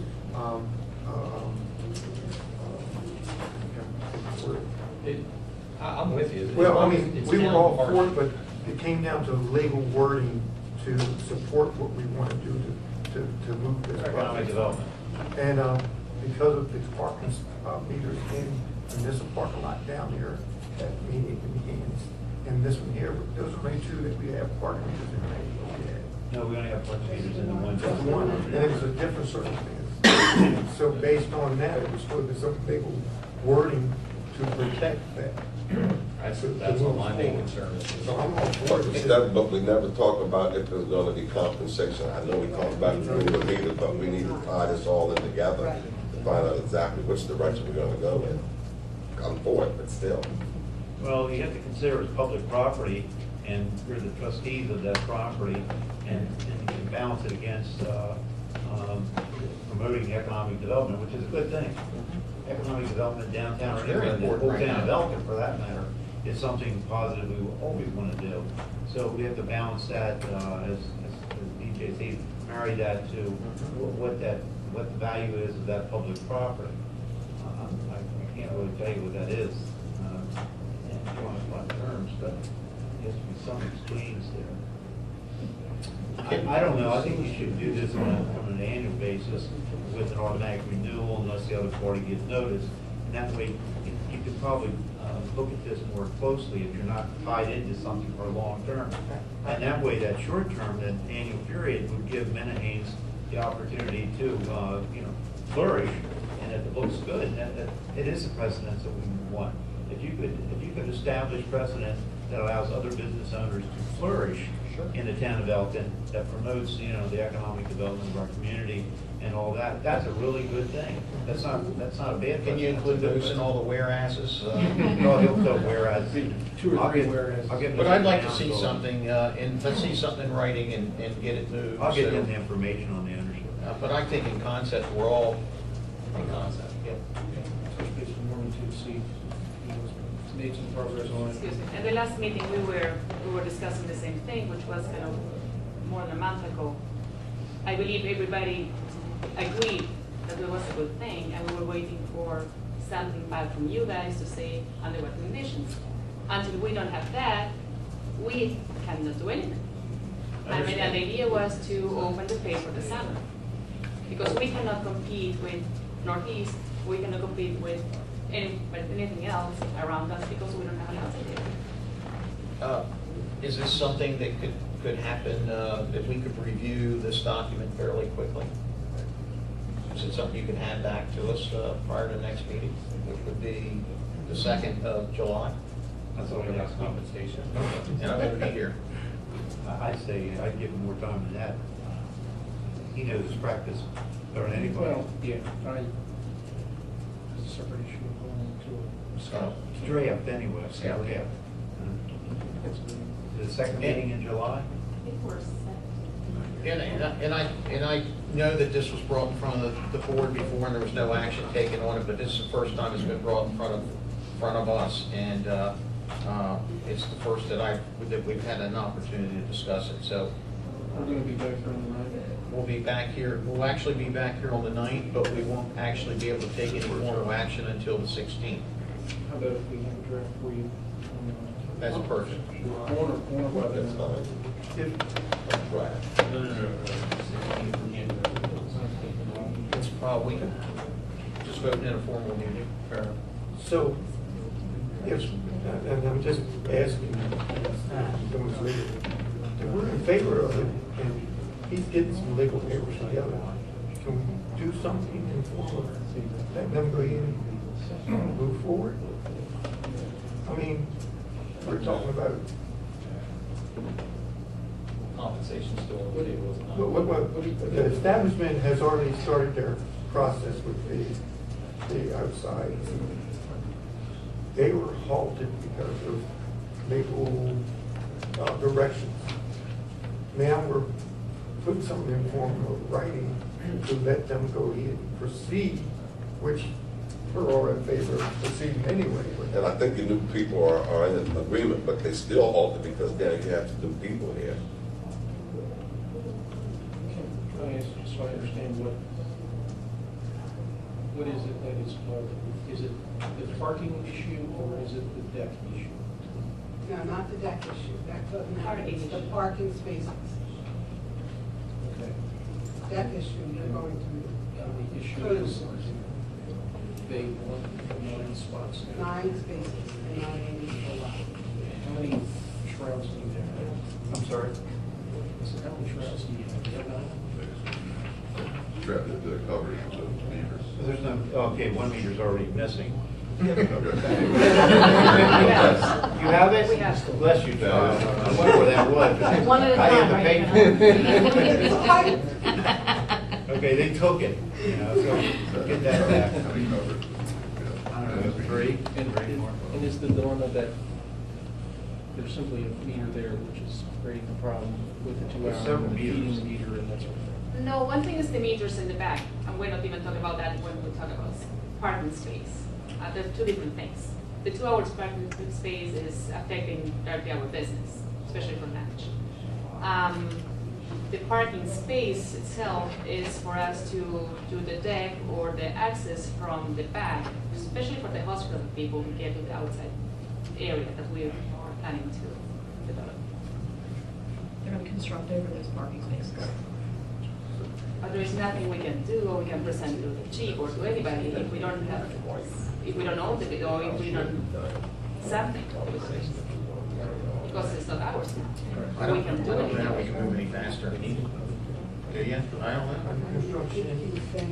Speaker 6: I'm with you.
Speaker 10: well, I mean, we were all for it, but it came down to legal wording to support what we want to do to move this
Speaker 2: Economic
Speaker 10: project.
Speaker 2: development.
Speaker 10: And because of the parking meters in the municipal parking lot down here at and this one here, those are only two that we have parking meters in there.
Speaker 2: No, we only have parking meters in the one.
Speaker 10: Just one, and it was a different circumstance. So based on that, it was supposed to be some legal wording to protect that.
Speaker 6: That's what my main concern is.
Speaker 10: So I'm all for it.
Speaker 7: But we never talk about if there's gonna be compensation. I know we talked about it through the meeting, but we need to tie this all in together to find out exactly which direction we're gonna go in. I'm for it, but still.
Speaker 2: Well, you have to consider it's public property, and we're the trustees of that property, and you can balance it against promoting economic development, which is a good thing. Economic development downtown, or anywhere in the whole town of Elkton, for that matter, is something positive we will always want to do. So we have to balance that, as DJ said, marry that to what the value is of that public property. I can't really tell you what that is in quantified terms, but there has to be some exchange there. I don't know, I think you should do this on an annual basis with an automatic renewal unless the other party gives notice. And that way, you could probably look at this more closely if you're not tied into something for long term. And that way, that short term, that annual period would give Menahanes the opportunity to, flourish. And if it looks good, that it is a precedent that we want. If you could establish precedent that allows other business owners to flourish in the town of Elkton, that promotes, the economic development of our community and all that, that's a really good thing. That's not a bad.
Speaker 15: Can you include those in all the whereases?
Speaker 2: No, he'll put whereas.
Speaker 3: Two or three whereas.
Speaker 15: But I'd like to see something, let's see something in writing and get it moved.
Speaker 2: I'll get them the information on the ownership.
Speaker 15: But I think in concept, we're all in concept.
Speaker 2: Yep.
Speaker 3: Touch base with Norman to see, made some progress on it.
Speaker 19: Excuse me. At the last meeting, we were discussing the same thing, which was kind of more than a month ago. I believe everybody agreed that it was a good thing, and we were waiting for something back from you guys to say under what conditions. Until we don't have that, we cannot do anything. I mean, and the idea was to open the space for the summer. Because we cannot compete with Northeast, we cannot compete with anything else around us because we don't have an outside there.
Speaker 15: Is this something that could happen, if we could review this document fairly quickly? Is it something you can hand back to us prior to the next meeting, which would be the 2nd of July?
Speaker 2: That's all we have.
Speaker 6: Compensation.
Speaker 15: And I'm going to be here.
Speaker 2: I'd say I'd give him more time than that. He knows his practice better than anybody.
Speaker 3: Well, yeah, it's a separate issue of going to a scout.
Speaker 2: It's draft anyway.
Speaker 15: Scout, yeah.
Speaker 2: The second meeting in July?
Speaker 19: I think we're set.
Speaker 15: And I know that this was brought in front of the board before and there was no action taken on it, but this is the first time it's been brought in front of us, and it's the first that we've had an opportunity to discuss it. So
Speaker 3: We're going to be back here on the 9th.
Speaker 15: we'll be back here. We'll actually be back here on the 9th, but we won't actually be able to take any formal action until the 16th.
Speaker 3: How about if we have a draft for you?
Speaker 15: That's perfect.
Speaker 3: One or by
Speaker 7: That's
Speaker 3: then.
Speaker 7: fine. Right.
Speaker 15: It's probably just voting in a formal meeting.
Speaker 10: So Yes, and I'm just asking, we're in favor of it, and he's getting some legal papers together. Can we do something in form of, let them go in and move forward? I mean, we're talking about,
Speaker 6: Compensation still on the table, is not.
Speaker 10: the establishment has already started their process with the outside. They were halted because of legal directions. Now we're putting something in form of writing to let them go ahead and proceed, which we're all in favor of proceeding anyway.
Speaker 7: And I think the new people are in agreement, but they still halted because now you have new people here.
Speaker 3: Can I ask, just so I understand what is it that is, is it the parking issue or is it the deck issue?
Speaker 4: No, not the deck issue, that doesn't happen,
Speaker 19: Parking
Speaker 4: it's the
Speaker 19: issue.
Speaker 4: parking spaces.
Speaker 3: Okay.
Speaker 4: Deck issue, they're going to
Speaker 3: And the issue
Speaker 4: Code
Speaker 3: is
Speaker 4: enforcement.
Speaker 3: they want 9 spots.
Speaker 4: 9 spaces and not any allowed.
Speaker 3: How many shrouds do you have?
Speaker 2: I'm sorry?
Speaker 3: I said, how many shrouds do you have? Do you have 9?
Speaker 12: Trap the coverage of the meters.
Speaker 2: There's no, okay, 1 meter's already missing. You
Speaker 12: Okay.
Speaker 2: have it?
Speaker 19: We have.
Speaker 2: Bless you, John. I wonder where that was.
Speaker 13: One at a
Speaker 2: I
Speaker 13: time,
Speaker 2: have to
Speaker 13: right?
Speaker 2: pay for it. Okay, they took it, you know, so get that back.
Speaker 12: How many covered?
Speaker 2: I don't know, 3?
Speaker 3: And is the dilemma that there's simply a meter there which is creating a problem with the 2
Speaker 2: There's
Speaker 3: hour
Speaker 2: several
Speaker 3: and feeding
Speaker 2: meters.
Speaker 3: the meter and that sort of thing?
Speaker 19: No, one thing is the meters in the back, and we're not even talking about that when we talk about parking space. There's 2 different things. The 2 hours parking space is affecting directly our business, especially for lunch. The parking space itself is for us to do the deck or the access from the back, especially for the hospital people who get to the outside area that we are planning to develop.
Speaker 14: They're going to construct over those parking spaces.
Speaker 19: But there is nothing we can do, or we can present to the chief or to anybody if we don't have, if we don't own the, or if we don't something. Because it's not ours
Speaker 15: I
Speaker 19: now. We
Speaker 15: don't,
Speaker 19: can do
Speaker 15: I don't
Speaker 19: anything.
Speaker 15: know how we can move any faster. Do you? I don't know.
Speaker 10: Construction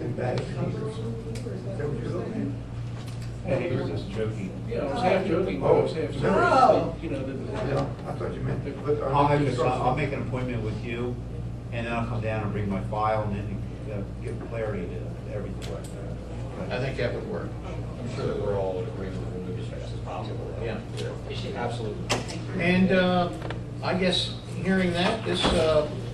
Speaker 10: and bad meters. Is that what you're looking
Speaker 2: Hey, he was just joking.
Speaker 3: Yeah, I was half joking, but I was half serious.
Speaker 10: No.
Speaker 3: You know,
Speaker 10: at? Yeah, I thought you meant, but.
Speaker 2: I'll make an appointment with you, and then I'll come down and bring my file, and then give clarity to everything.
Speaker 15: I think that would work.
Speaker 6: I'm sure that we're all in agreement that we'll move as fast as possible.
Speaker 15: Yeah.
Speaker 19: Appreciate it.
Speaker 6: Absolutely.
Speaker 15: And I guess, hearing that, this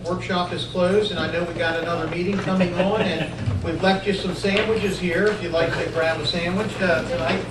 Speaker 15: workshop is closed, and I know we got another meeting coming on, and we've left you some sandwiches here, if you'd like to grab a sandwich tonight.